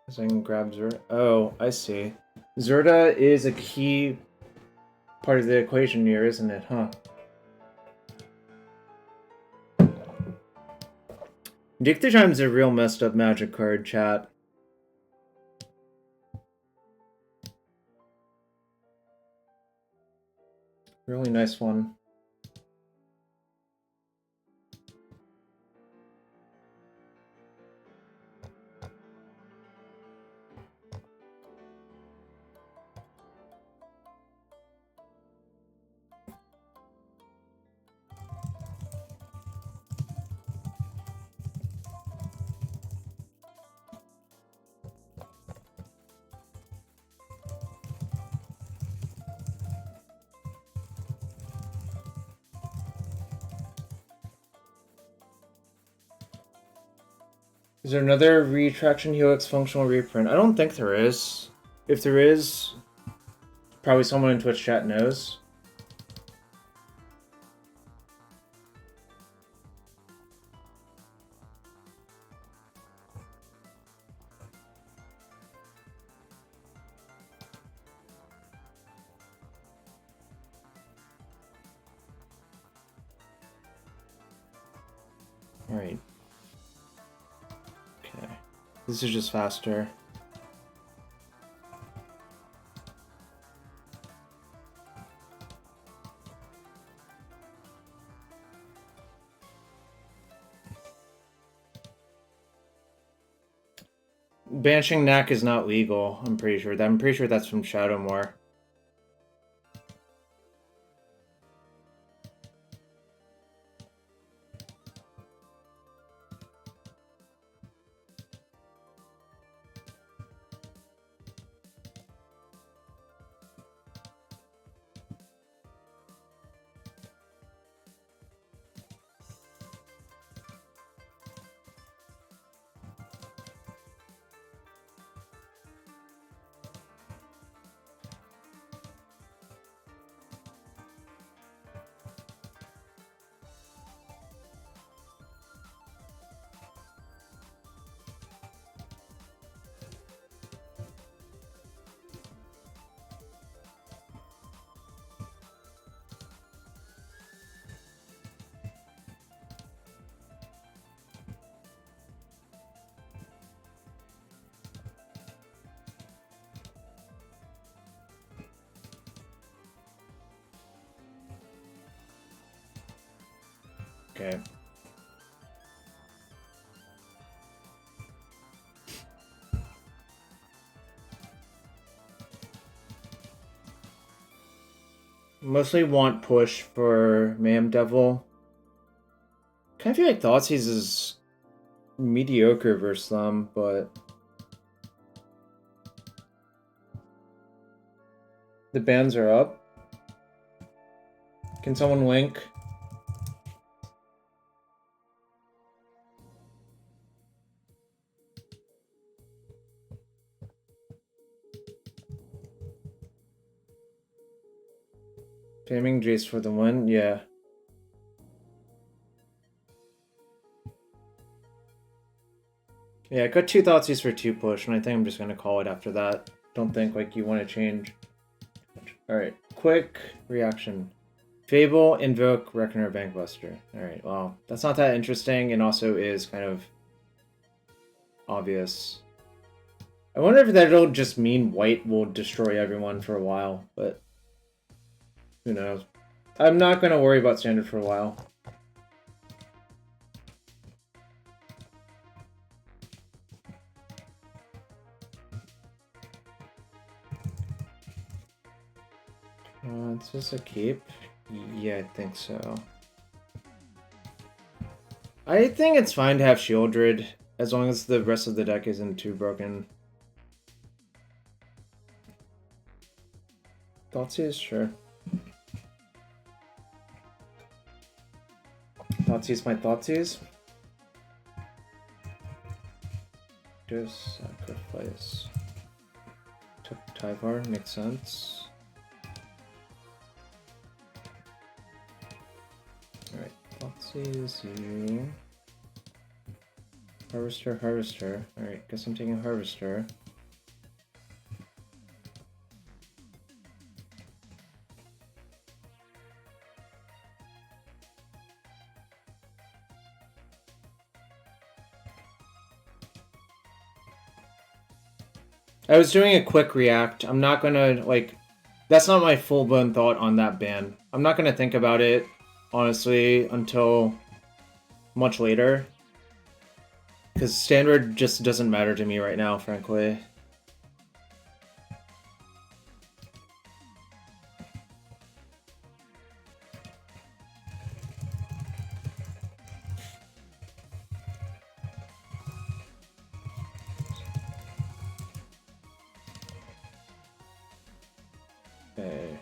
So I can grab Zerda. Oh, I see. Zerda is a key part of the equation here, isn't it, huh? Dicta Chime's a real messed up magic card, chat. Really nice one. Is there another Retraction Helix functional reprint? I don't think there is. If there is, probably someone in Twitch chat knows. Alright. Okay. This is just faster. Banishing Knack is not legal, I'm pretty sure. I'm pretty sure that's from Shadowmoor. Okay. Mostly want push for Mayhem Devil. Kind of feel like Thoughtseize is mediocre versus them, but the bans are up. Can someone link? Taming Jace for the win? Yeah. Yeah, I got 2 Thoughtseize for 2 push, and I think I'm just gonna call it after that. Don't think like you want to change. Alright, quick reaction. Fable, Invoke, Reckoner, Bankbuster. Alright, well, that's not that interesting, and also is kind of obvious. I wonder if that'll just mean white will destroy everyone for a while, but who knows. I'm not going to worry about standard for a while. Is this a keep? Yeah, I think so. I think it's fine to have Shieldred, as long as the rest of the deck isn't too broken. Thoughtseize, sure. Thoughtseize my Thoughtseize. Just sacrifice. Took Tyvar, makes sense. Alright, Thoughtseize you. Harvester, Harvester. Alright, guess I'm taking Harvester. I was doing a quick react. I'm not gonna, like... That's not my full-blown thought on that ban. I'm not gonna think about it, honestly, until much later. Because standard just doesn't matter to me right now, frankly. Okay.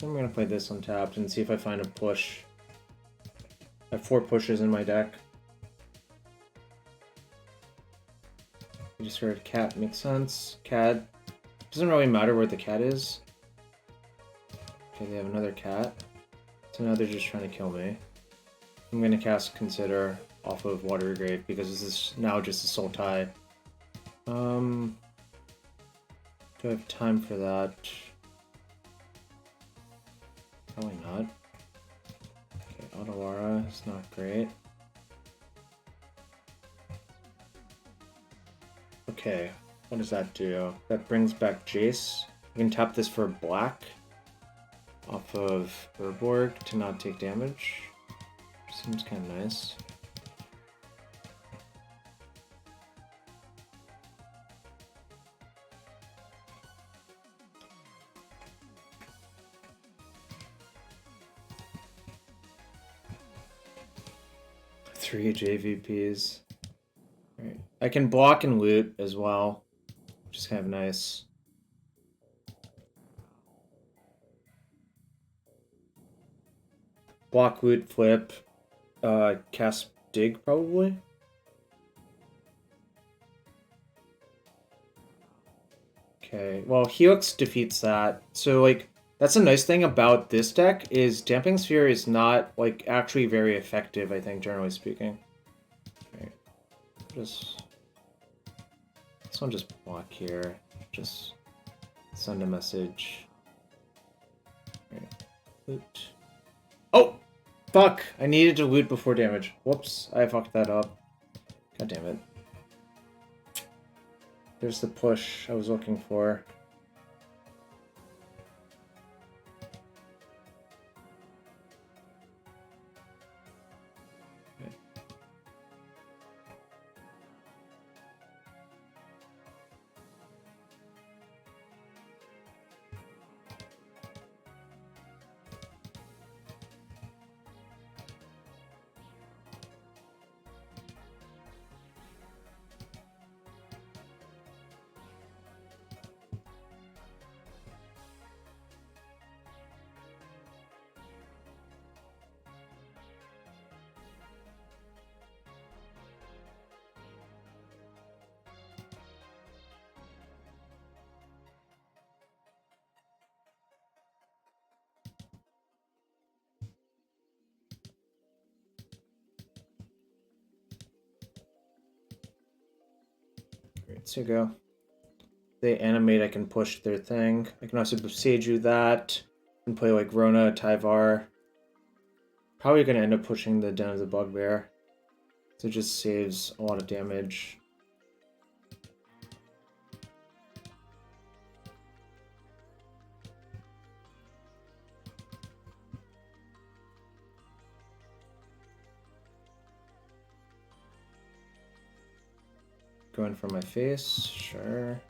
I'm gonna play this untapped and see if I find a push. I have 4 pushes in my deck. I just heard cat, makes sense. Cat. Doesn't really matter where the cat is. Okay, they have another cat. So now they're just trying to kill me. I'm gonna cast Consider off of Water Grave because this is now just a Sultai. Do I have time for that? Probably not. Okay, Otawara is not great. Okay, what does that do? That brings back Jace. I can tap this for black off of Urborg to not take damage. Seems kind of nice. Three JVPs. Right. I can block and loot as well, which is kind of nice. Block, loot, flip, cast dig probably. Okay, well Helix defeats that. So like that's a nice thing about this deck is Damping Sphere is not like actually very effective, I think, generally speaking. Okay. Just this one just block here. Just send a message. Okay. Loot. Oh! Fuck! I needed to loot before damage. Whoops, I fucked that up. God damn it. There's the push I was looking for. So go. They animate, I can push their thing. I can also Seiju that and play like Rona, Tyvar. Probably gonna end up pushing the Den of the Bugbear. So it just saves a lot of damage. Going for my face, sure.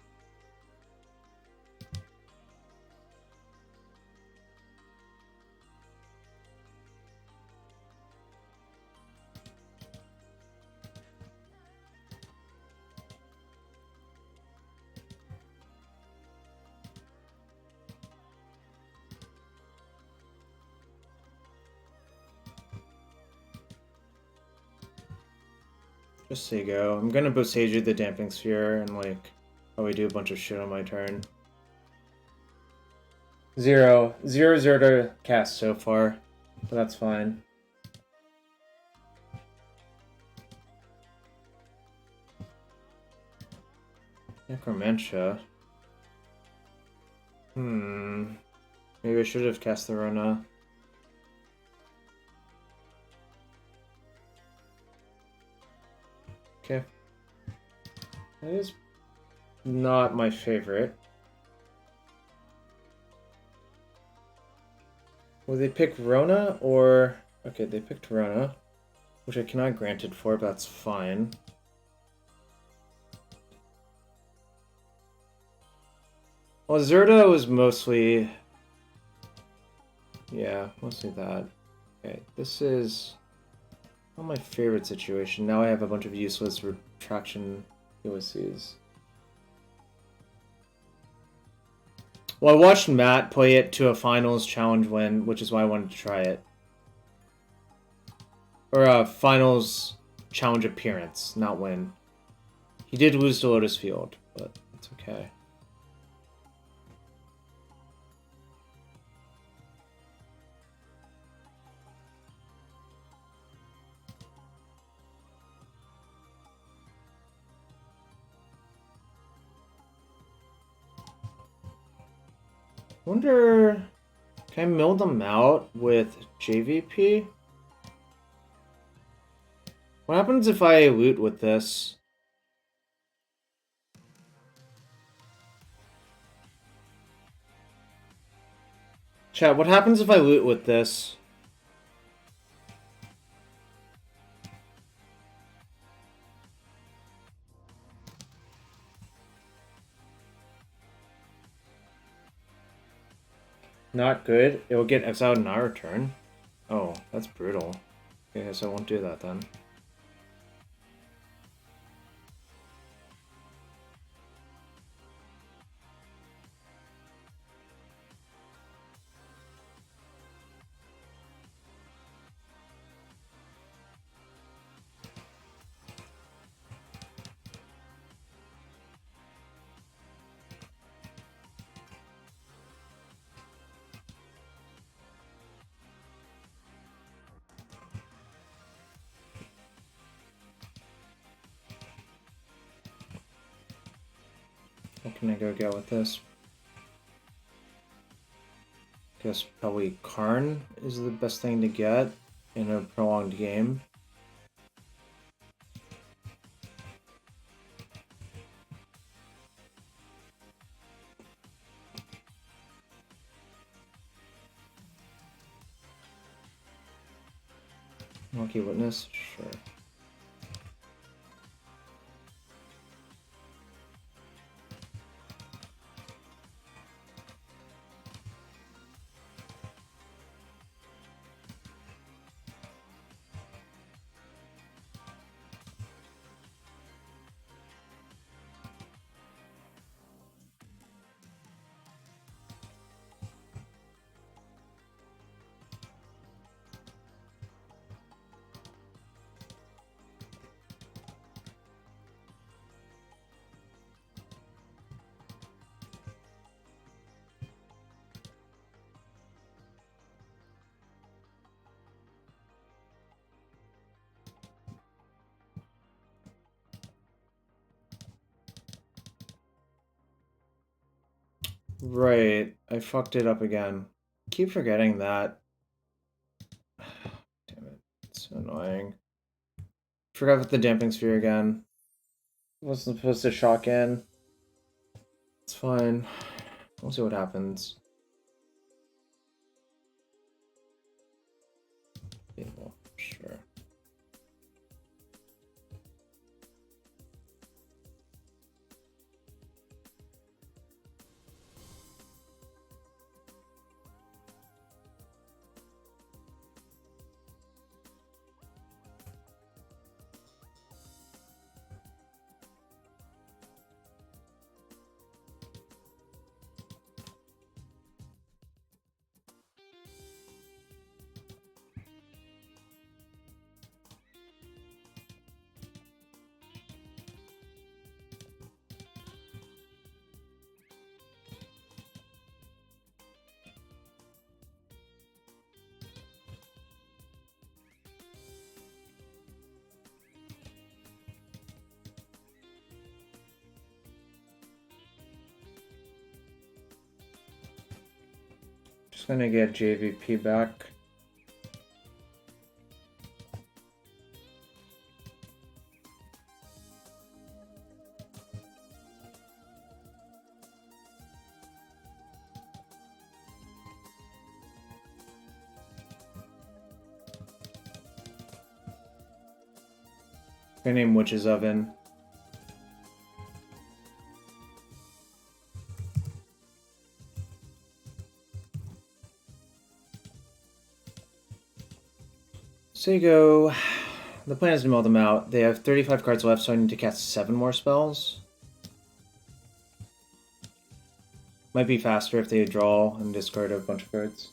Just so you go. I'm gonna Boseiju the Damping Sphere and like probably do a bunch of shit on my turn. 0 to cast so far, but that's fine. Necromantia. Maybe I should have cast the Rona. Okay. That is not my favorite. Will they pick Rona or... Okay, they picked Rona, which I cannot grant it for, but that's fine. Well, Zerda was mostly... Yeah, mostly that. Okay, this is not my favorite situation. Now I have a bunch of useless Retraction Helices. Well, I watched Matt play it to a finals challenge win, which is why I wanted to try it. Or a finals challenge appearance, not win. He did lose to Lotus Field, but it's okay. Wonder, can I mill them out with JVP? What happens if I loot with this? Chat, what happens if I loot with this? Not good. It will get exiled in our turn. Oh, that's brutal. Okay, so I won't do that then. What can I go get with this? Guess probably Karn is the best thing to get in a prolonged game. Lucky Witness? Sure. Right, I fucked it up again. Keep forgetting that. Damn it, it's so annoying. Forgot about the damping sphere again. Wasn't supposed to shock in. It's fine. We'll see what happens. Well, sure. Just gonna get JVP back. Gonna name Witch's Oven. So you go. The plan is to mill them out. They have 35 cards left, so I need to cast 7 more spells. Might be faster if they draw and discard a bunch of cards.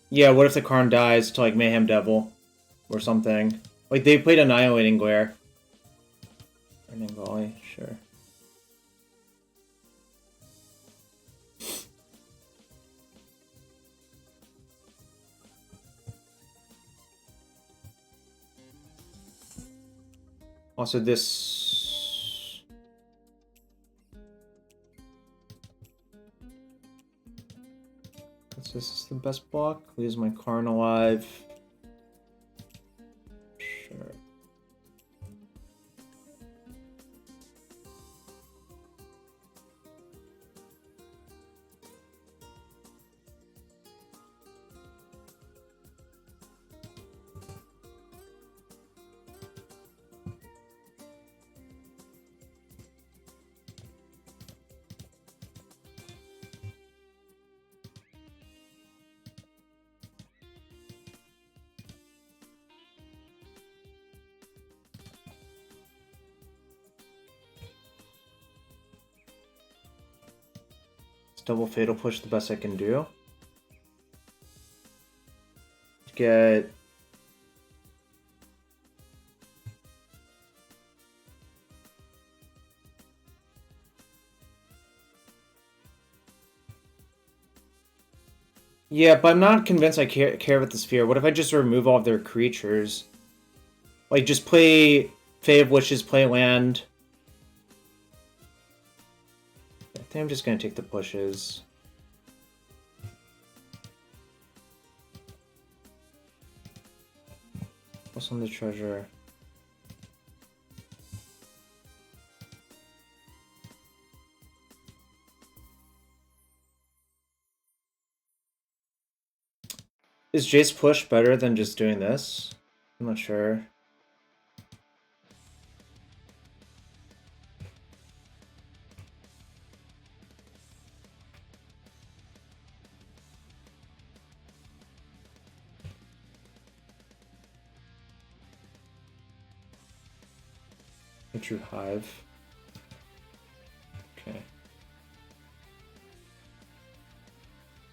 Yeah, what if the Karn dies to like Mayhem Devil or something? Like they played Annihilating Glare. Burning Volley, sure. Also, this... This is the best block. Leaves my Karn alive. Sure. Double Fatal Push the best I can do. Get... Yeah, but I'm not convinced I care about the sphere. What if I just remove all of their creatures? Like, just play Fae of Wishes, play land. I think I'm just gonna take the pushes. What's on the treasure? Is Jace push better than just doing this? I'm not sure. A true hive. Okay.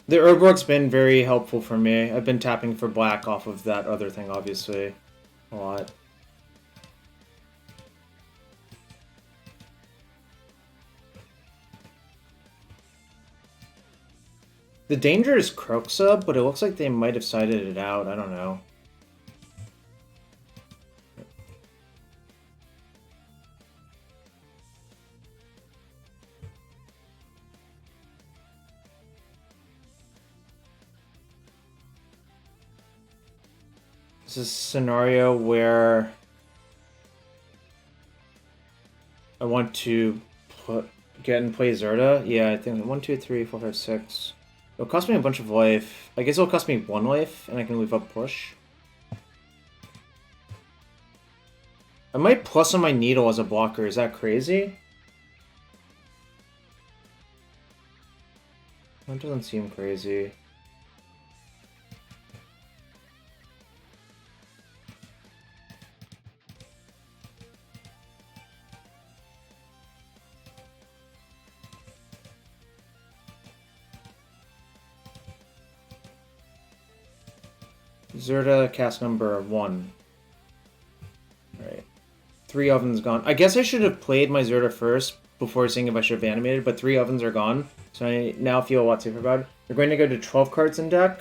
The Herbwork's been very helpful for me. I've been tapping for black off of that other thing, obviously. A lot. The danger is Croxa, but it looks like they might have sided it out. I don't know. This is a scenario where I want to get and play Zerda. Yeah, I think 1, 2, 3, 4, 5, 6. It'll cost me a bunch of life. I guess it'll cost me 1 life, and I can leave up push. I might plus on my needle as a blocker. Is that crazy? That doesn't seem crazy. Zerda cast number 1. Alright. 3 ovens gone. I guess I should have played my Zerda first before seeing if I should have animated, but 3 ovens are gone, so I now feel a lot safer about it. They're going to go to 12 cards in deck.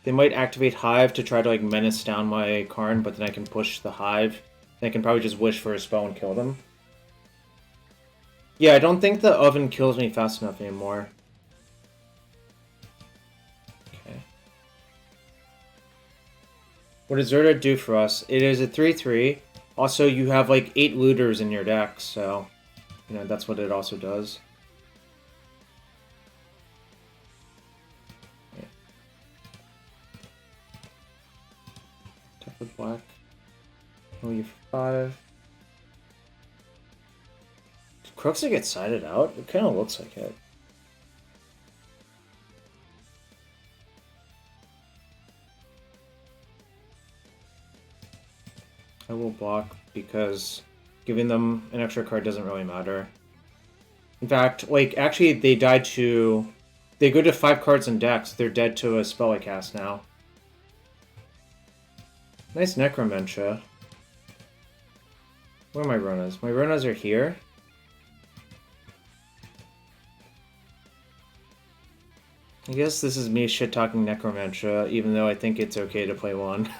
They might activate Hive to try to like menace down my Karn, but then I can push the Hive. And I can probably just wish for a spell and kill them. Yeah, I don't think the oven kills me fast enough anymore. Okay. What does Zerda do for us? It is a 3/3. Also, you have like 8 looters in your deck, so you know that's what it also does. Okay. Tap with black. Oh, you 5. Croxa gets sided out? It kind of looks like it. I will block because giving them an extra card doesn't really matter. In fact, like, actually, they died to... They go to 5 cards in decks. They're dead to a spell I cast now. Nice Necromentia. Where are my Ronas? My Ronas are here. I guess this is me shit-talking Necromentia, even though I think it's okay to play 1. Which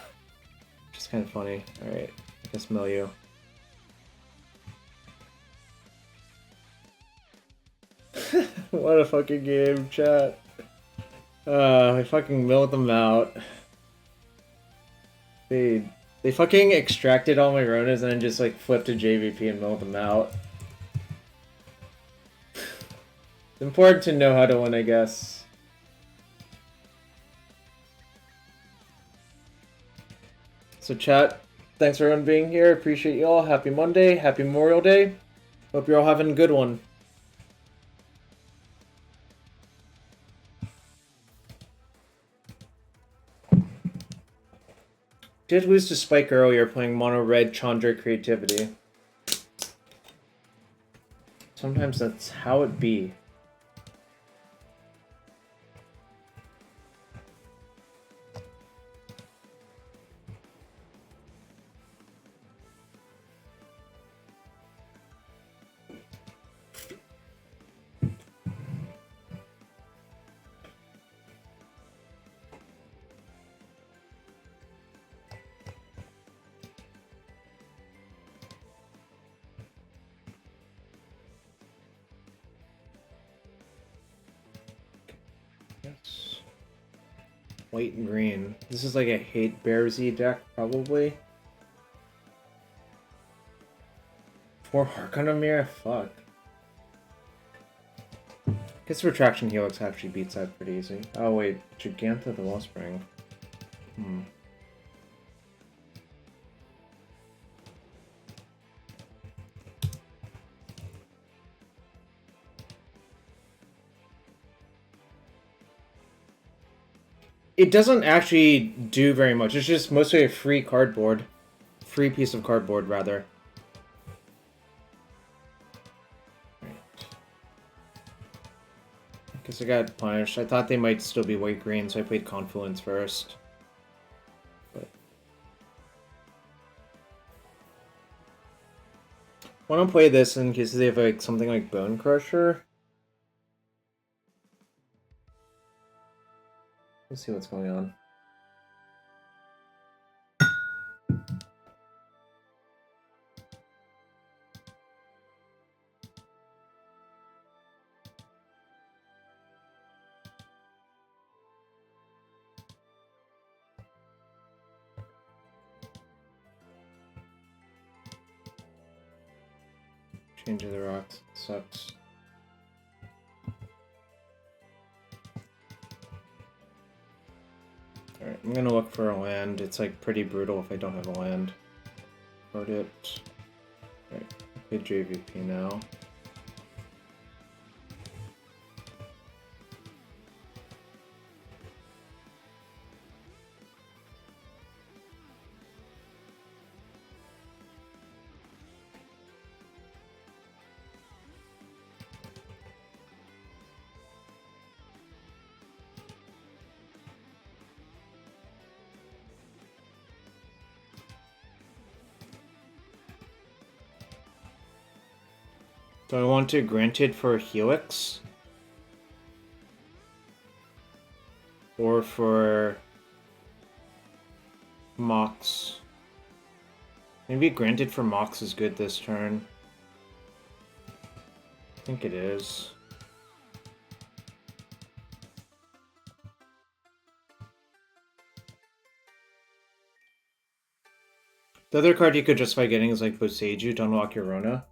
is kind of funny. Alright, I guess mill you. What a fucking game, chat. I fucking milled them out. They fucking extracted all my Ronas and then just like flipped to JVP and milled them out. It's important to know how to win, I guess. So chat, thanks for everyone being here. Appreciate you all. Happy Monday. Happy Memorial Day. Hope you're all having a good one. Did lose to Spike earlier playing mono red Chandra creativity. Sometimes that's how it be. White and green. This is like a hate Bearsy deck, probably. 4 Harkonnen Mirror? Fuck. Guess Retraction Helix actually beats that pretty easy. Oh wait, Gigantha the Wellspring. It doesn't actually do very much. It's just mostly a free cardboard. Free piece of cardboard, rather. Right. I guess I got punished. I thought they might still be white green, so I played Confluence first. But I want to play this in case they have like something like Bone Crusher. Let's see what's going on. Change of the rocks. Sucks. Alright, I'm gonna look for a land. It's like pretty brutal if I don't have a land. Card it. Alright, play JVP now. So I want to Granted for Helix. Or for Mox. Maybe Granted for Mox is good this turn. I think it is. The other card you could justify getting is like Boseiju to unlock your Rona.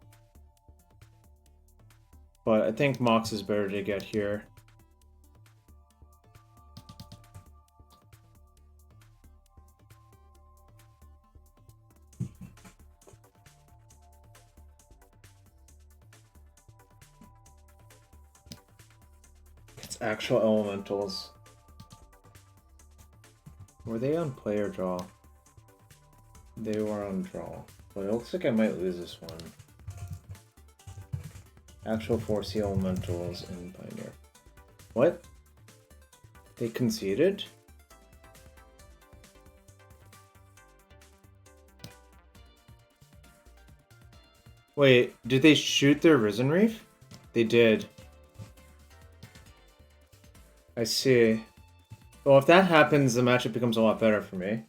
But I think Mox is better to get here. It's actual elementals. Were they on play or draw? They were on draw. But it looks like I might lose this one. Actual 4C elementals in Pioneer. What? They conceded? Wait, did they shoot their Risen Reef? They did. I see. Well, if that happens, the matchup becomes a lot better for me.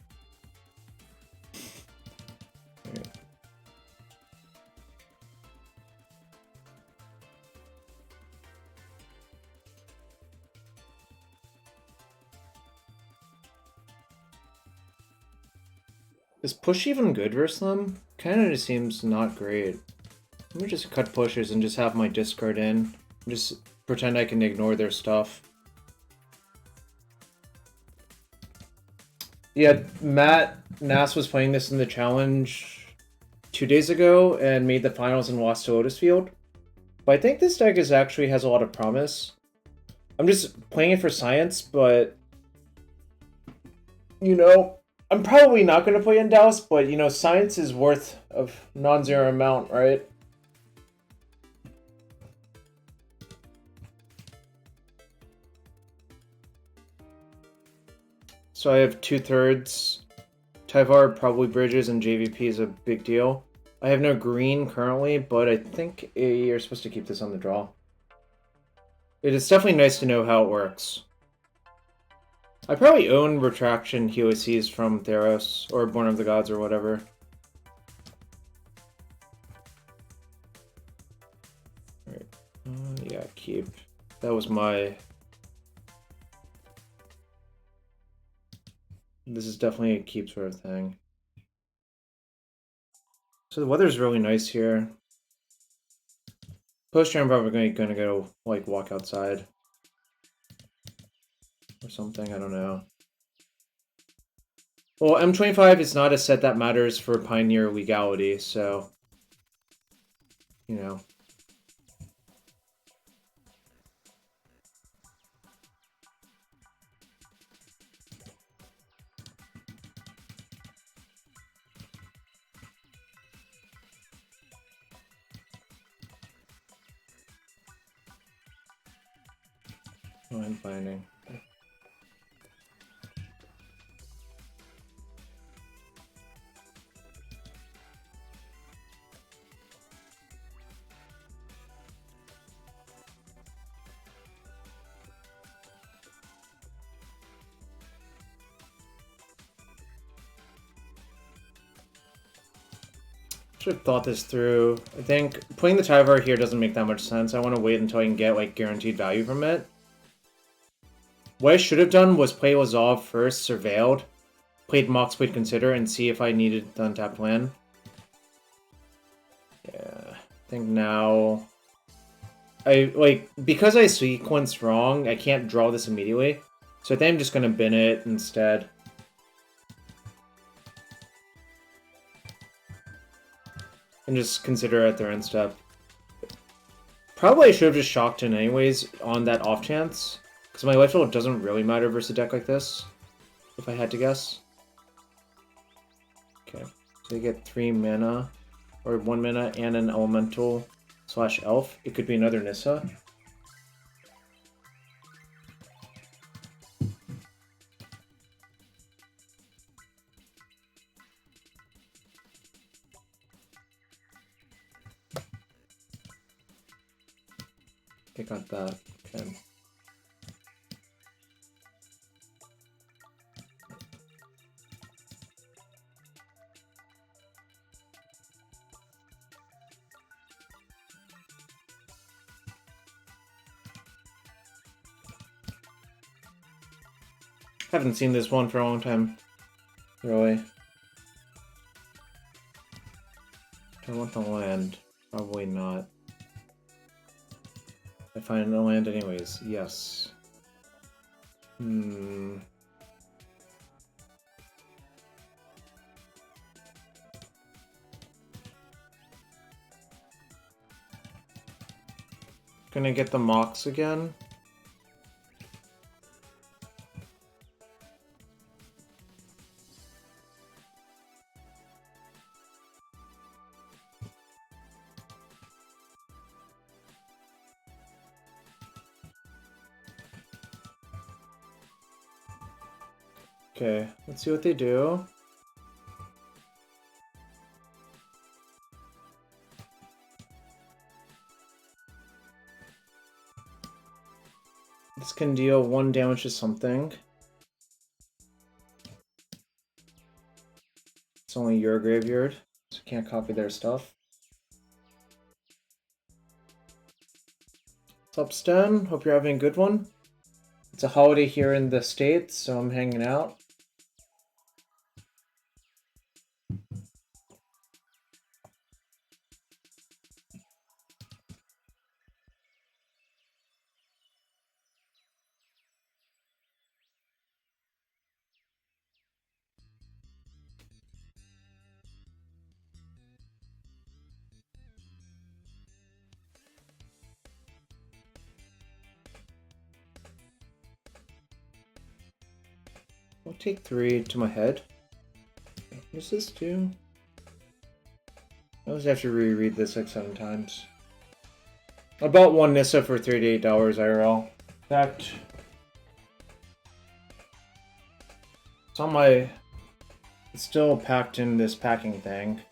Is push even good versus them? Kinda just seems not great. Let me just cut pushes and just have my discard in. Just pretend I can ignore their stuff. Yeah, Matt Nass was playing this in the challenge 2 days ago and made the finals and lost to Lotus Field. But I think this deck actually has a lot of promise. I'm just playing it for science, but you know, I'm probably not going to play in Dallas, but you know, science is worth a non-zero amount, right? So I have 2/3. Tyvar probably bridges and JVP is a big deal. I have no green currently, but I think you're supposed to keep this on the draw. It is definitely nice to know how it works. I probably own Retraction Helix from Theros, or Born of the Gods, or whatever. Alright. Yeah, keep. That was my... This is definitely a keep sort of thing. So the weather's really nice here. Post-turn, I'm probably gonna go, like, walk outside. Or something, I don't know. Well, M25 is not a set that matters for Pioneer legality, so... You know. Oh, I'm finding. Should have thought this through. I think putting the Tyvar here doesn't make that much sense. I want to wait until I can get, like, guaranteed value from it. What I should have done was play Lazov first, surveilled, played Mox, played Consider, and see if I needed the untapped land. Yeah, I think now... because I sequenced wrong, I can't draw this immediately. So I think I'm just gonna bin it instead. And just consider at their end step. Probably I should have just shocked in anyways on that off chance. Because my life total doesn't really matter versus a deck like this. If I had to guess. Okay. So you get 3 mana. Or 1 mana and an elemental / elf. It could be another Nissa. I got that. Okay. Haven't seen this one for a long time. Really. Do I want the land? Probably not. I find the land anyways. Yes. Gonna get the Mox again. Okay, let's see what they do. This can deal 1 damage to something. It's only your graveyard, so can't copy their stuff. What's up, Stan? Hope you're having a good one. It's a holiday here in the States, so I'm hanging out. I'll take 3 to my head. What's this do? I always have to reread this like 7 times. I bought 1 Nissa for $38 IRL. In fact, it's on my... It's still packed in this packing thing.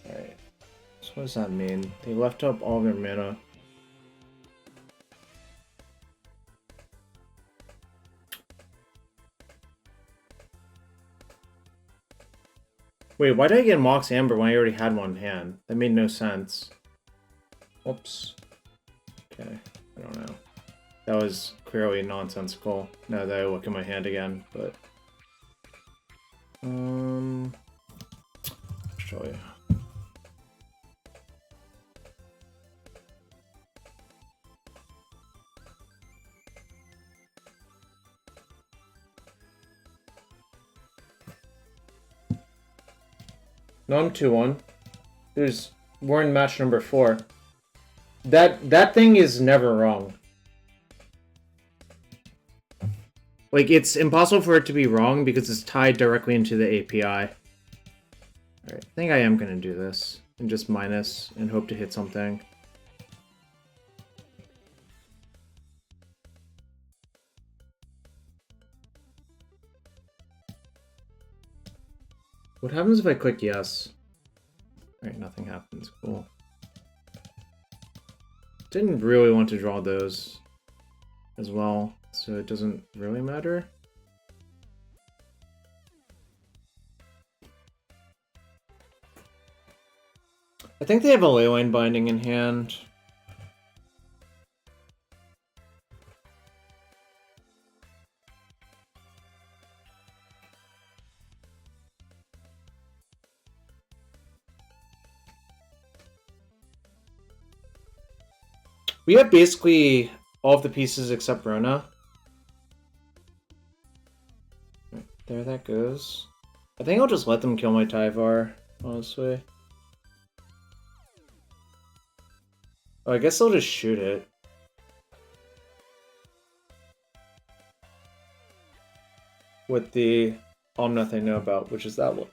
Alright. So what does that mean? They left up all their mana. Wait, why did I get Mox Amber when I already had one in hand? That made no sense. Whoops. Okay, I don't know. That was clearly nonsensical, now that I look at my hand again, but... I'll show you. No, I'm 2-1. We're in match number 4. That thing is never wrong. Like, it's impossible for it to be wrong because it's tied directly into the API. Alright, I think I am gonna do this. And just minus and hope to hit something. What happens if I click yes? Alright, nothing happens. Cool. Didn't really want to draw those as well, so it doesn't really matter. I think they have a leyline binding in hand. We have basically all of the pieces except Rona. There that goes. I think I'll just let them kill my Tyvar, honestly. Oh, I guess they'll just shoot it. With the Omnath they know about, which is that one.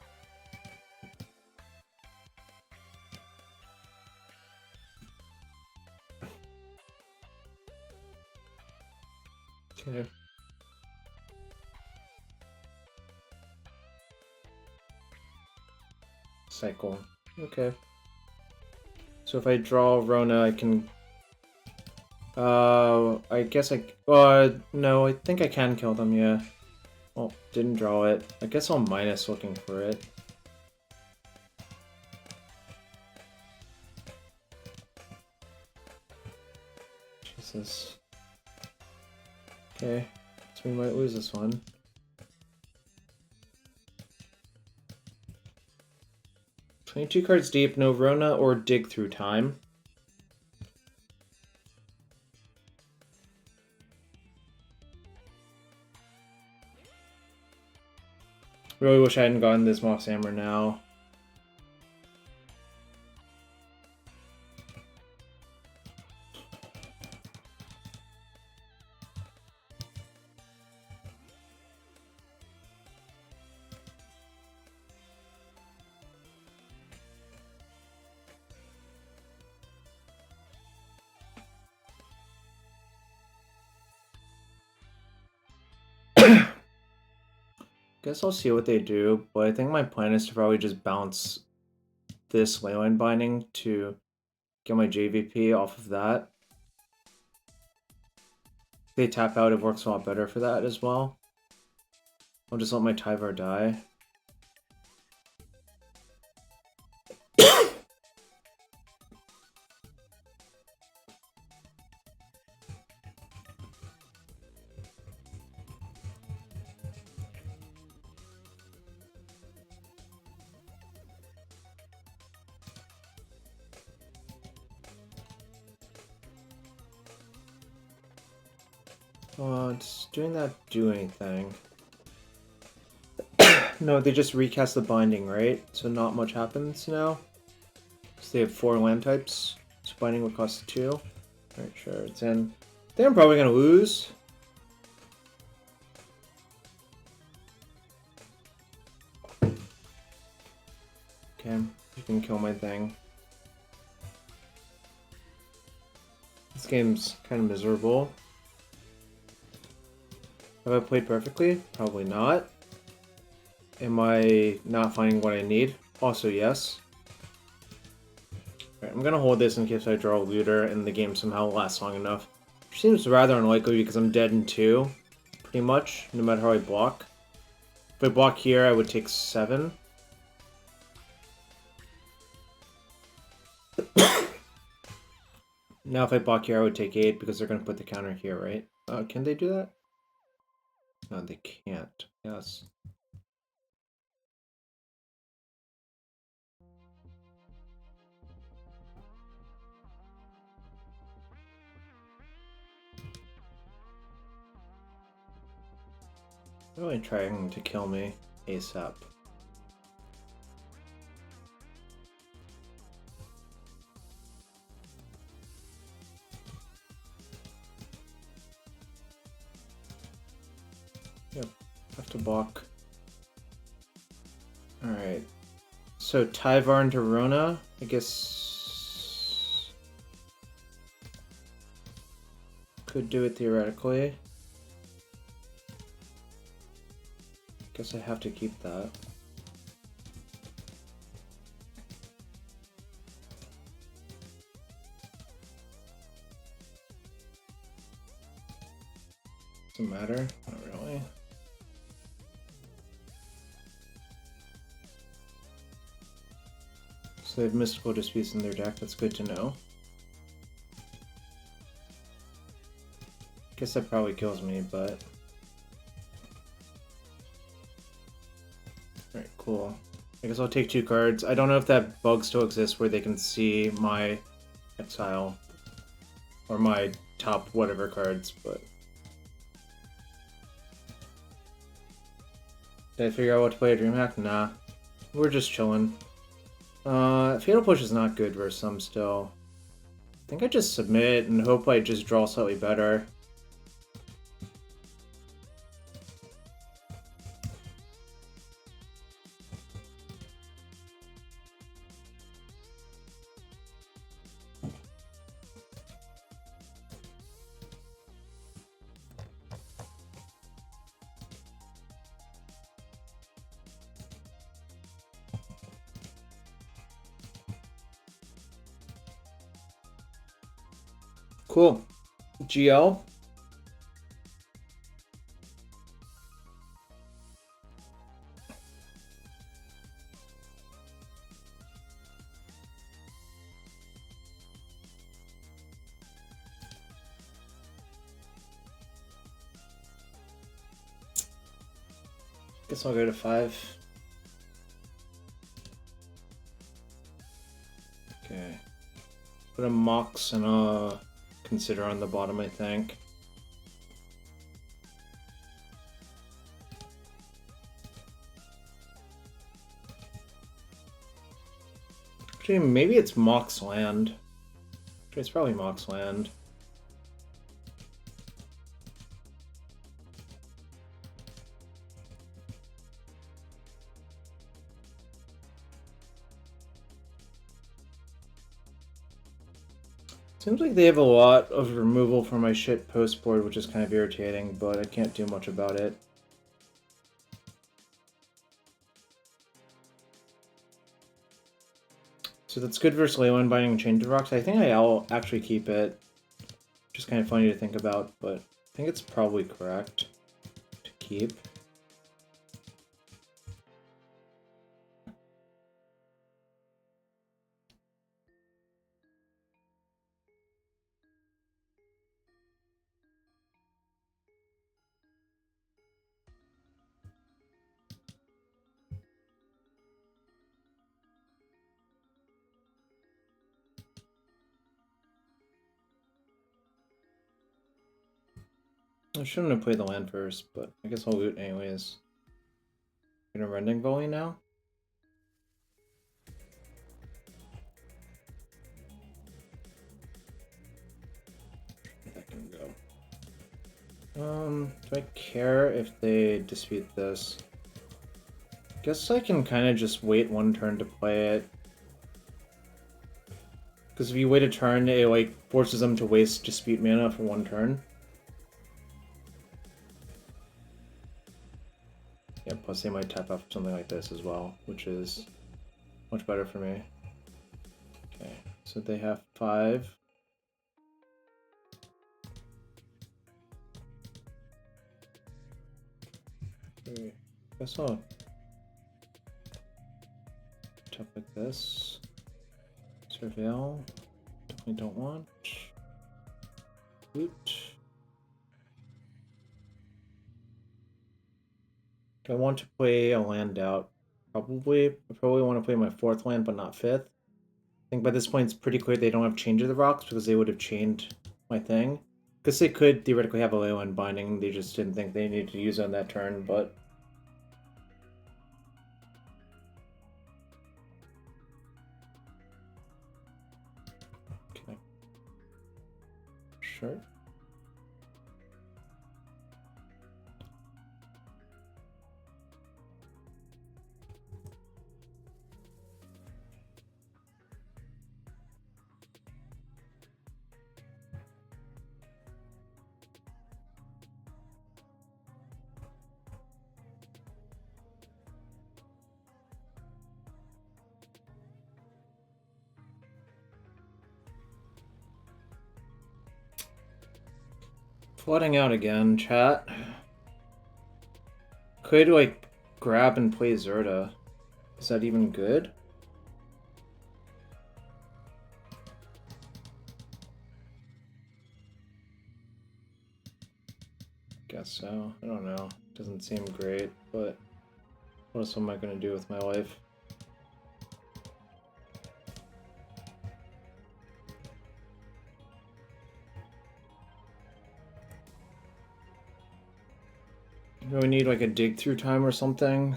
Okay. Cycle. Okay. So if I draw Rona, I can... I guess I... no, I think I can kill them, yeah. Well, didn't draw it. I guess I'll minus looking for it. Jesus. Okay, so we might lose this one. "22 cards deep, no Rona or dig through time." Really wish I hadn't gotten this Mox Amber now. Guess I'll see what they do, but I think my plan is to probably just bounce this leyline binding to get my JVP off of that. If they tap out, it works a lot better for that as well. I'll just let my Tyvar die. Does doing that do anything? No, they just recast the binding, right? So not much happens now. Because they have 4 land types. So binding would cost 2. Alright, sure, it's in. I think I'm probably gonna lose. Okay, you can kill my thing. This game's kind of miserable. Have I played perfectly? Probably not. Am I not finding what I need? Also, yes. Alright, I'm gonna hold this in case I draw a looter and the game somehow lasts long enough. Which seems rather unlikely because I'm dead in 2. Pretty much, no matter how I block. If I block here, I would take 7. Now if I block here, I would take 8 because they're gonna put the counter here, right? Can they do that? No, they can't. Yes. They're really trying to kill me ASAP. Yep, have to block. Alright. So Tyvar into Rona, I guess could do it theoretically. Guess I have to keep that. Doesn't matter, not really. So they have mystical disputes in their deck, that's good to know. Guess that probably kills me, but... Alright, cool. I guess I'll take 2 cards. I don't know if that bug still exists where they can see my exile. Or my top whatever cards, but... Did I figure out what to play a DreamHack? Nah. We're just chilling. Fatal Push is not good versus some still. I think I just submit and hope I just draw slightly better. Cool. GL. Guess I'll go to 5. Okay. Put a Mox and a Consider on the bottom, I think. Actually, maybe it's Mox Land. Actually, it's probably Mox Land. Seems like they have a lot of removal from my shit post board, which is kind of irritating, but I can't do much about it. So that's good versus Leyline Binding and Chain to Rocks. I think I'll actually keep it. Just kind of funny to think about, but I think it's probably correct to keep. I shouldn't have played the land first, but I guess I'll loot anyways. Gonna Rending Volley now? That can go. Do I care if they dispute this? Guess I can kind of just wait one turn to play it. Because if you wait a turn, it like forces them to waste dispute mana for one turn. Yeah, plus they might tap off something like this as well, which is much better for me. Okay, so they have 5. Okay, guess I'll tap like this. Surveil. Definitely don't want. Loot. Do I want to play a land out? Probably. I probably want to play my 4th land, but not 5th. I think by this point it's pretty clear they don't have Change of the Rocks because they would have chained my thing. Because they could theoretically have a Leyline Binding, they just didn't think they needed to use it on that turn, but... Okay. Sure. Flooding out again, chat. Could, like, grab and play Zerta. Is that even good? Guess so. I don't know. Doesn't seem great, but what else am I gonna do with my life? Do we need like a dig through time or something?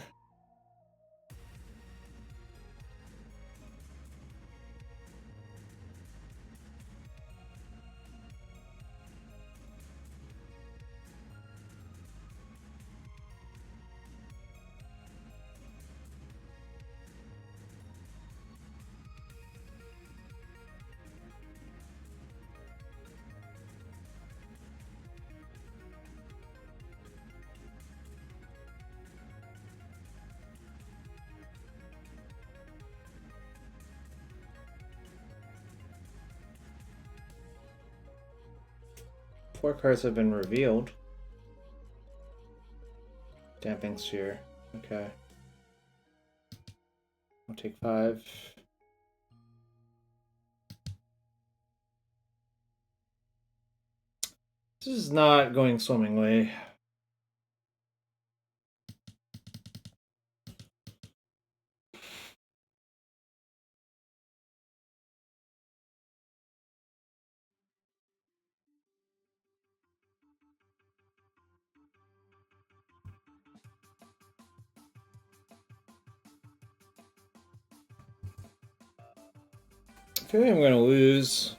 Four cards have been revealed. Damping Sphere. Okay. I'll take 5. This is not going swimmingly. I feel like I'm gonna lose.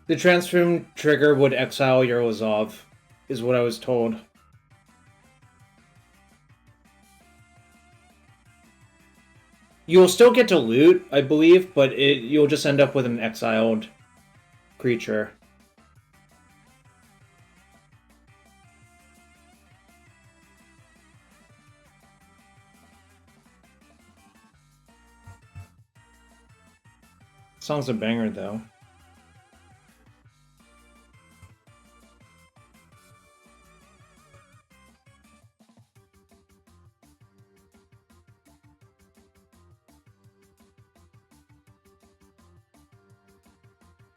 The transform trigger would exile your Resolve, is what I was told. You'll still get to loot, I believe, but you'll just end up with an exiled creature. Song's a banger, though.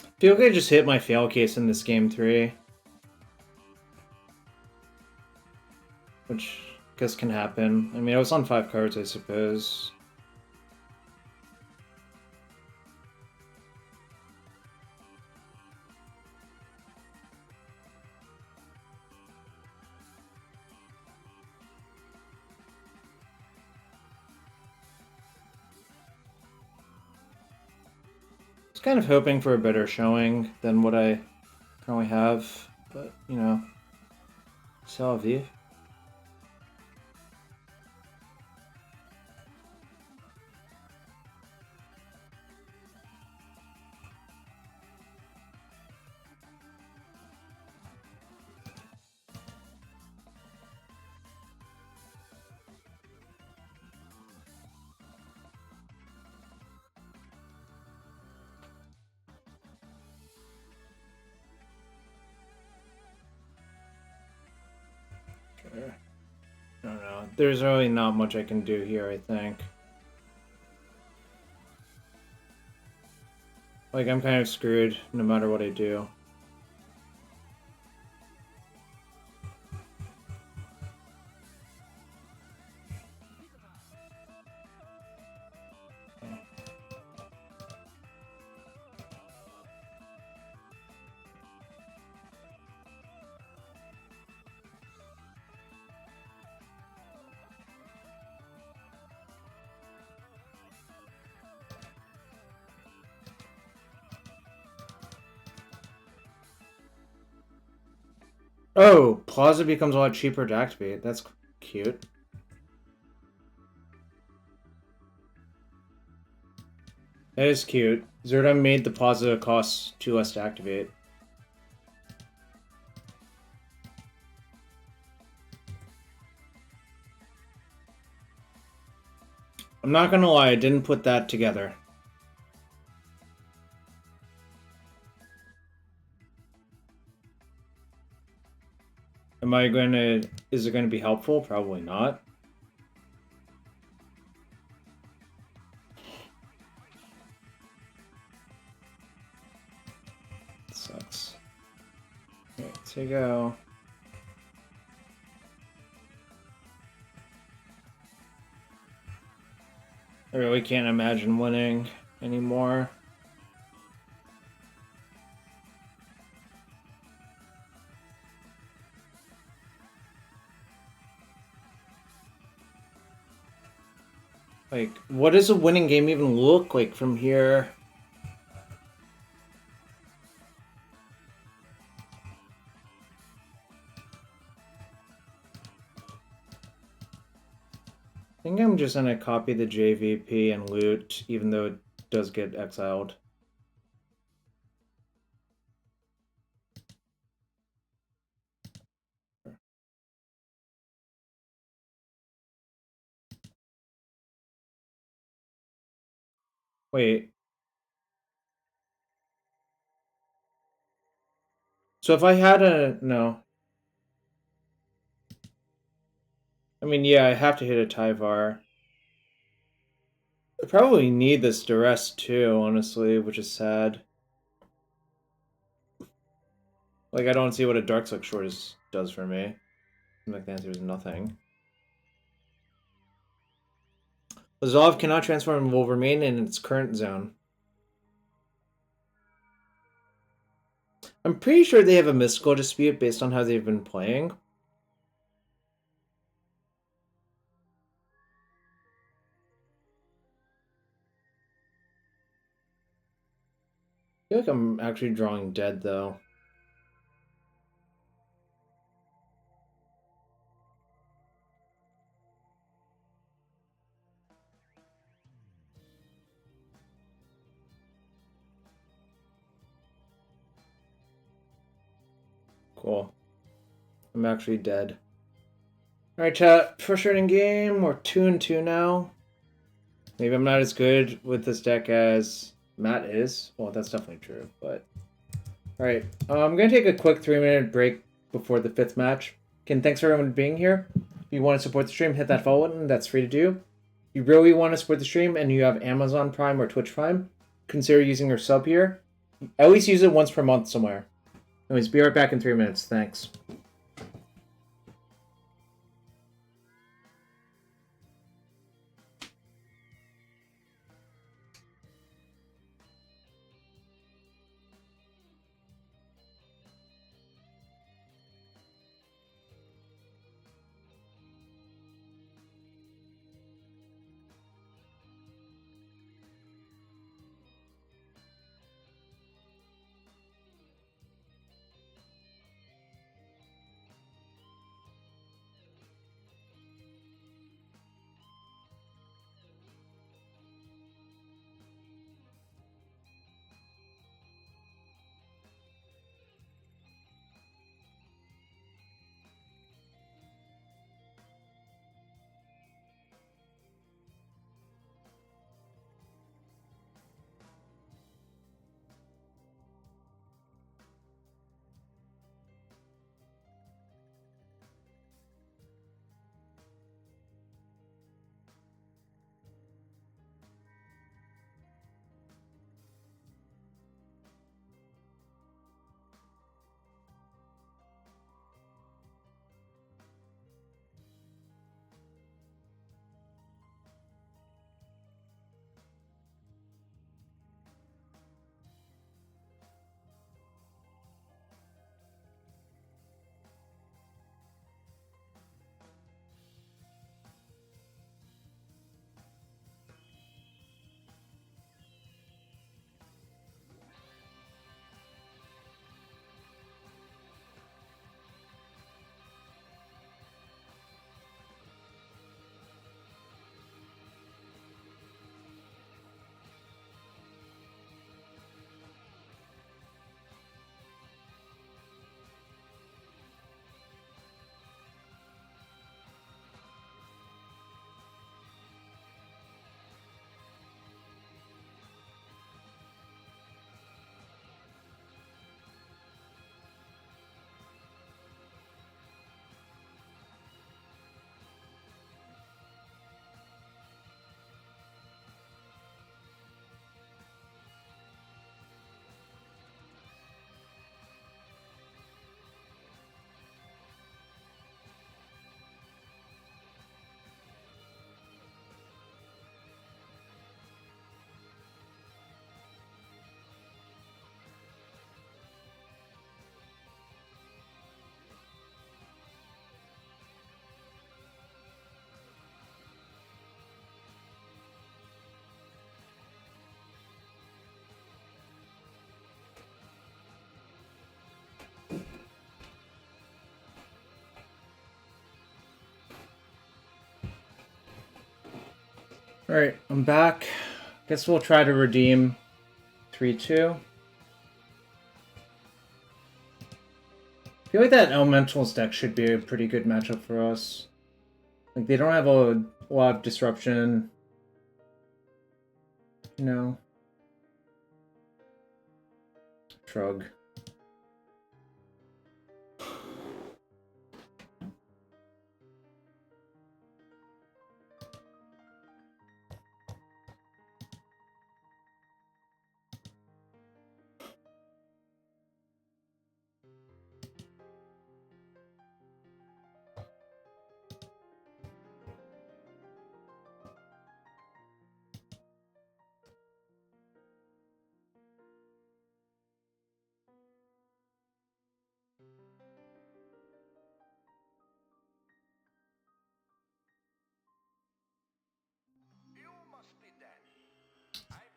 I feel like I just hit my fail case in this game 3. Which I guess can happen. I mean, I was on 5 cards, I suppose. I was kind of hoping for a better showing than what I currently have, but, you know, c'est la vie. I don't know. There's really not much I can do here, I think. Like, I'm kind of screwed no matter what I do. Oh, Plaza becomes a lot cheaper to activate. That's cute. That is cute. Zerdon made the positive cost 2 less to activate. I'm not gonna lie, I didn't put that together. Is it gonna be helpful? Probably not. Sucks. Okay, so you go. I really can't imagine winning anymore. Like, what does a winning game even look like from here? I think I'm just gonna copy the JVP and loot, even though it does get exiled. Wait. So if I had a... No. I mean, yeah, I have to hit a Tyvar. I probably need this duress too, honestly, which is sad. Like, I don't see what a Darkslick Short does for me. Like, the answer is nothing. Resolve cannot transform and will remain in its current zone. I'm pretty sure they have a mystical dispute based on how they've been playing. I feel like I'm actually drawing dead, though. Cool. I'm actually dead. Alright, chat. Frustrating game. We're 2-2 now. Maybe I'm not as good with this deck as Matt is. Well, that's definitely true, but... Alright, I'm going to take a quick 3-minute break before the 5th match. Again, thanks for everyone being here. If you want to support the stream, hit that follow button. That's free to do. If you really want to support the stream and you have Amazon Prime or Twitch Prime, consider using your sub here. At least use it once per month somewhere. Anyways, be right back in 3 minutes. Thanks. Alright, I'm back. Guess we'll try to redeem 3-2. I feel like that Elementals deck should be a pretty good matchup for us. Like, they don't have a lot of disruption. You know. Shrug.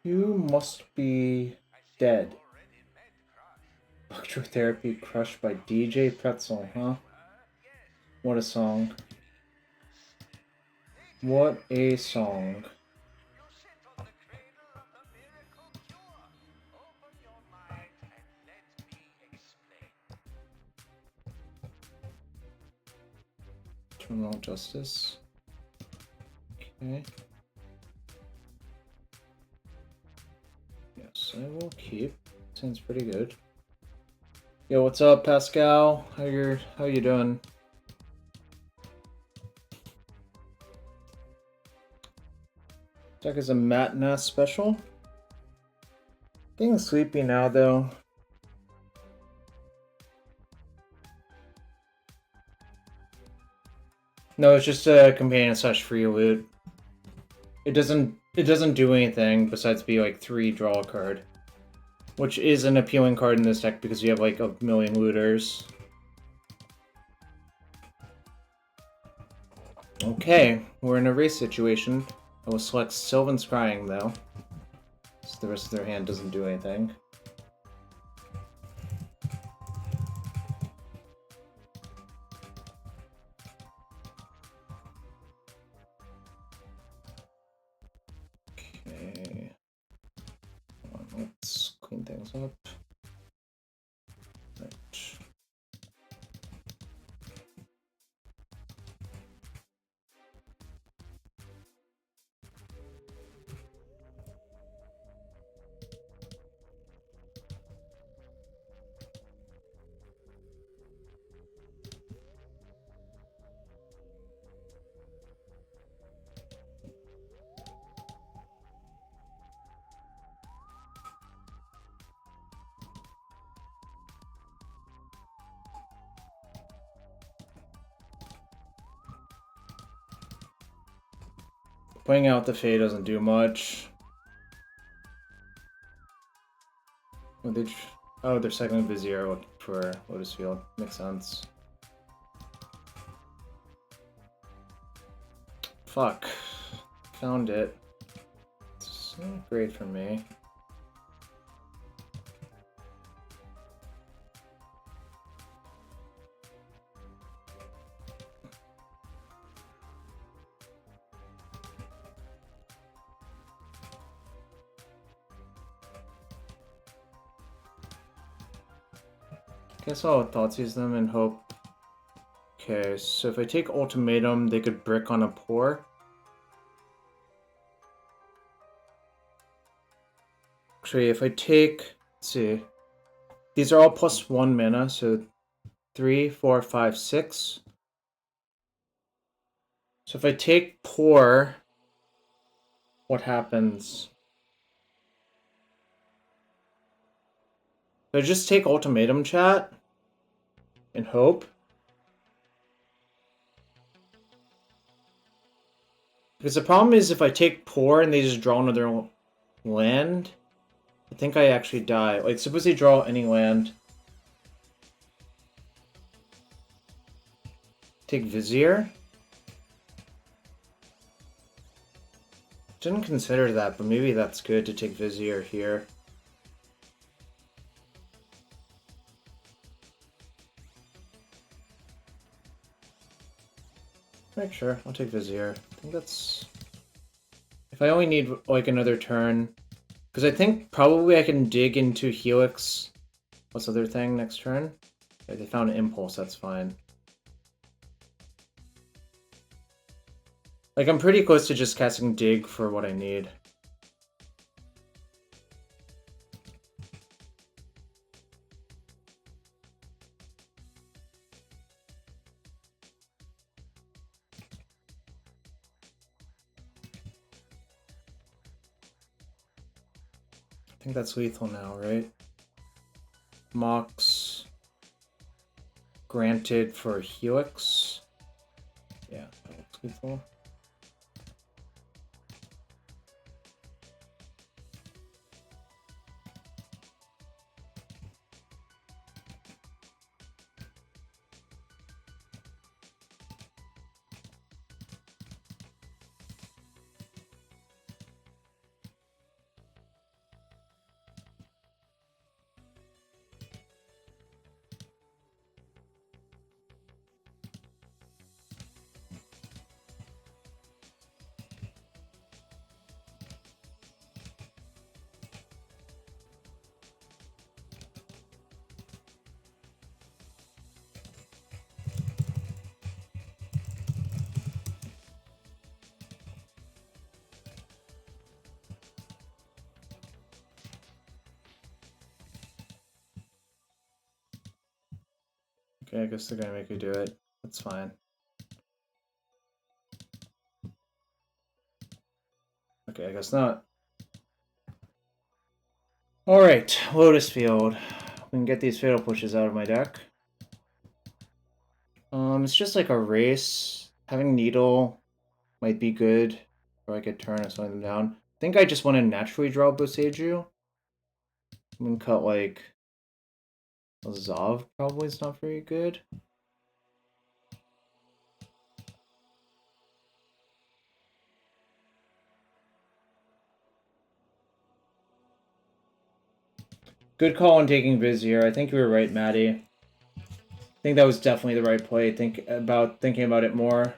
You must be dead. Electrotherapy crushed by DJ Pretzel, huh? What a song. What a song. Terminal Justice. Okay. Yes, I will keep. Sounds pretty good. Yo, what's up, Pascal? How you doing? Deck is a Matt Nass special. Getting sleepy now, though. No, it's just a companion slash free loot. It doesn't do anything besides be like 3 draw a card. Which is an appealing card in this deck because you have like a million looters. Okay, we're in a race situation. I will select Sylvan Scrying though. So the rest of their hand doesn't do anything. Okay. Let's clean things up. Right. Putting out the Fae doesn't do much. Oh, they're cycling Vizier for Lotus Field. Makes sense. Fuck. Found it. It's not great for me. Guess I'll Thoughtseize them and hope. Okay, so if I take Ultimatum, they could brick on a Pour. Actually, if I take, let's see, these are all +1 mana, so 3, 4, 5, 6. So if I take Pour, what happens? So I just take Ultimatum, chat, and hope. Because the problem is if I take Pour and they just draw another land, I think I actually die. Like, suppose they draw any land. Take Vizier? Didn't consider that, but maybe that's good to take Vizier here. Right, sure, I'll take Vizier. I think that's If I only need, like, another turn... Because I think probably I can dig into Helix. What's the other thing next turn? Okay, they found an Impulse, that's fine. Like, I'm pretty close to just casting Dig for what I need. I think that's lethal now, right? Mox granted for Helix. Yeah, that looks lethal. Okay, I guess they're gonna make me do it. That's fine. Okay, I guess not. Alright, Lotus Field. We can get these Fatal Pushes out of my deck. It's just like a race. Having Needle might be good. Or I could turn and slow them down. I think I just want to naturally draw Boseiju. I'm gonna cut like... Zav probably is not very good. Good call on taking Vizier. I think you were right, Maddie. I think that was definitely the right play. Thinking about it more.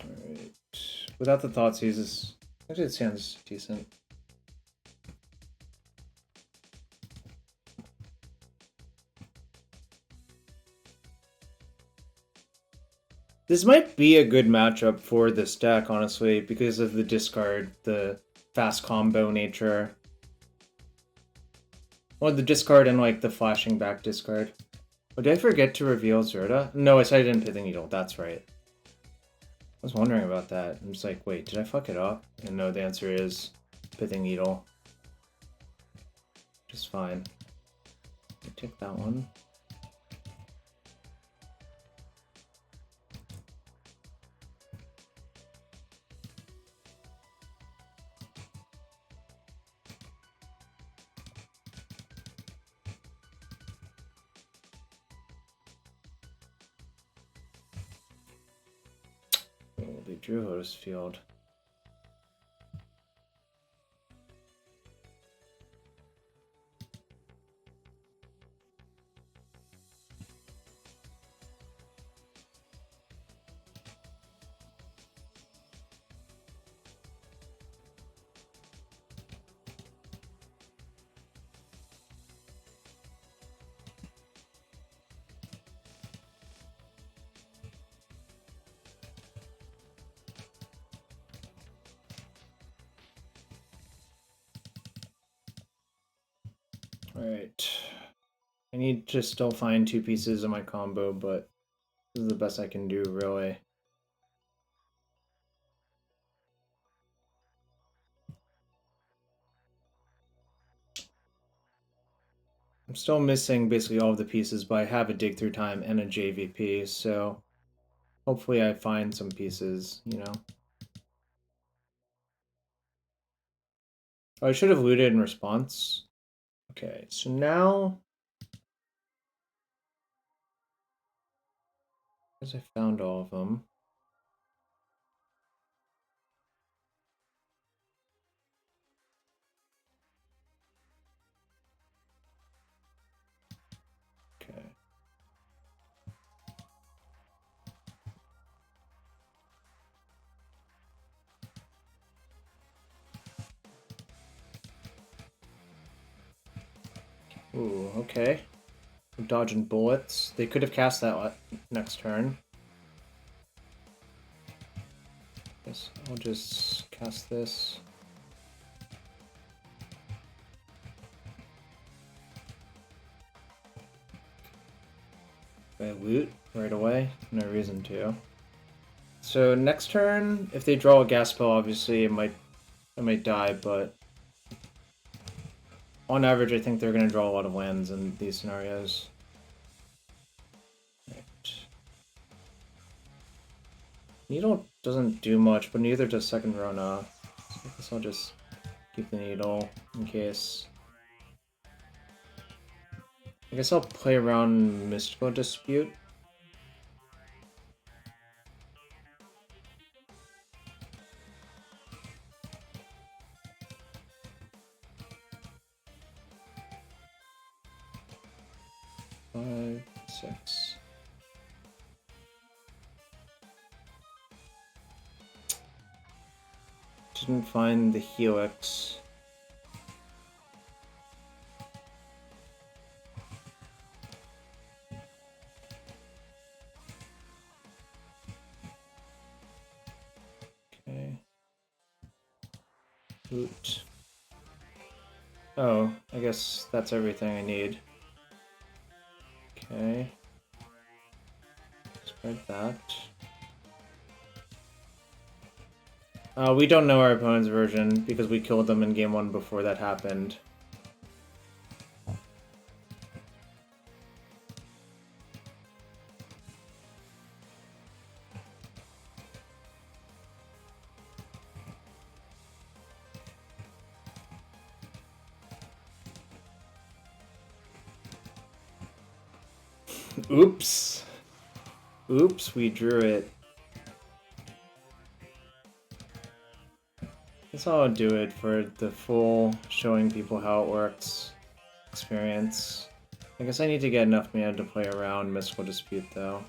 Alright. Without the Thoughtseize, actually it sounds decent. This might be a good matchup for this deck, honestly, because of the discard, the fast combo nature. Well, the discard and, like, the flashing back discard. Oh, did I forget to reveal Zerda? No, I said I didn't Pithing Needle, that's right. I was wondering about that. I'm just like, wait, did I fuck it up? And no, the answer is Pithing Needle. Just fine. I'll take that one. Oh, they drew Lotus Field. Alright. I need to still find 2 pieces of my combo, but this is the best I can do, really. I'm still missing basically all of the pieces, but I have a Dig Through Time and a JVP, so hopefully I find some pieces, you know. Oh, I should have looted in response. Okay, so now... Because I found all of them. Okay. Ooh, okay. I'm dodging bullets. They could have cast that next turn. Guess I'll just cast this. I loot right away. No reason to. So next turn, if they draw a gas spell, obviously it might die, but on average, I think they're going to draw a lot of lands in these scenarios. Right. Needle doesn't do much, but neither does second Rona. So I guess I'll just keep the needle in case. I guess I'll play around Mystical Dispute. Five, 6. Didn't find the Helix. Okay. Boot. Oh, I guess that's everything I need. Okay. Spread that. We don't know our opponent's version because we killed them in game 1 before that happened. Oops. Oops, we drew it. That's how I'll do it for the full showing people how it works experience. I guess I need to get enough mana to play around Mystical Dispute though.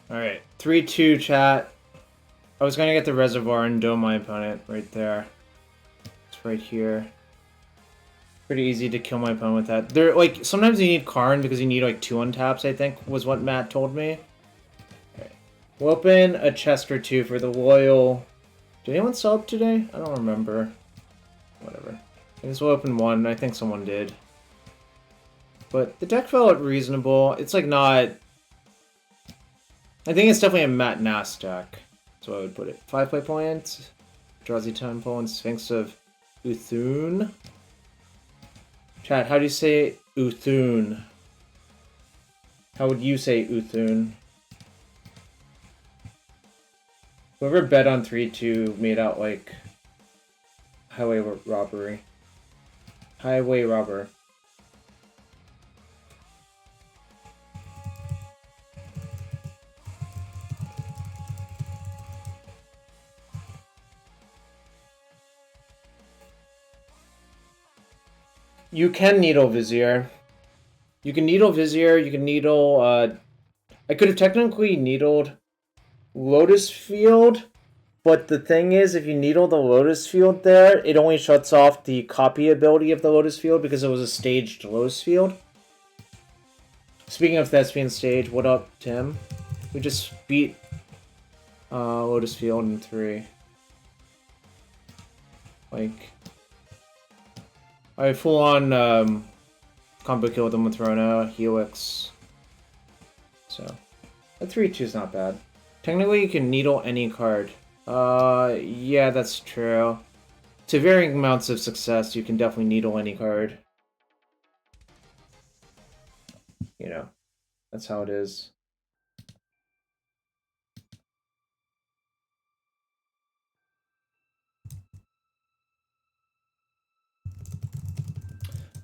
Alright, 3-2 chat. I was gonna get the Reservoir and dome my opponent right there. It's right here. Pretty easy to kill my opponent with that. There, like, sometimes you need Karn because you need like 2 untaps, I think, was what Matt told me. Alright. We'll open a chest or 2 for the loyal... Did anyone sell up today? I don't remember. Whatever. I guess we'll open 1. I think someone did. But the deck felt reasonable. It's like not... I think it's definitely a Matt Nass deck. That's what I would put it. 5 play points. Drowsy Temple and Sphinx of Uthun. Chat, how do you say Uthun? How would you say Uthun? Whoever bet on 3-2 made out like highway robbery. Highway robber. You can Needle Vizier. You can Needle Vizier, you can Needle, I could have technically Needled Lotus Field, but the thing is, if you Needle the Lotus Field there, it only shuts off the copy ability of the Lotus Field because it was a staged Lotus Field. Speaking of Thespian Stage, what up, Tim? We just beat Lotus Field in 3. Like... I full on combo kill them with Rona, Helix. So, a 3-2 is not bad. Technically, you can needle any card. Yeah, that's true. To varying amounts of success, you can definitely needle any card. You know, that's how it is.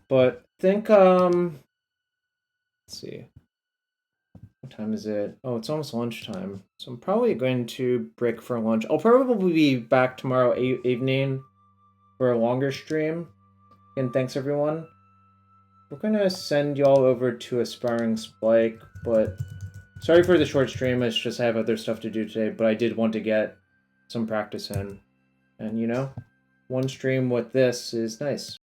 But think, let's see. What time is it? Oh, it's almost lunchtime. So I'm probably going to break for lunch. I'll probably be back tomorrow evening for a longer stream. And thanks, everyone. We're going to send y'all over to aspiringspike, but sorry for the short stream. It's just I have other stuff to do today, but I did want to get some practice in. And, you know, one stream with this is nice.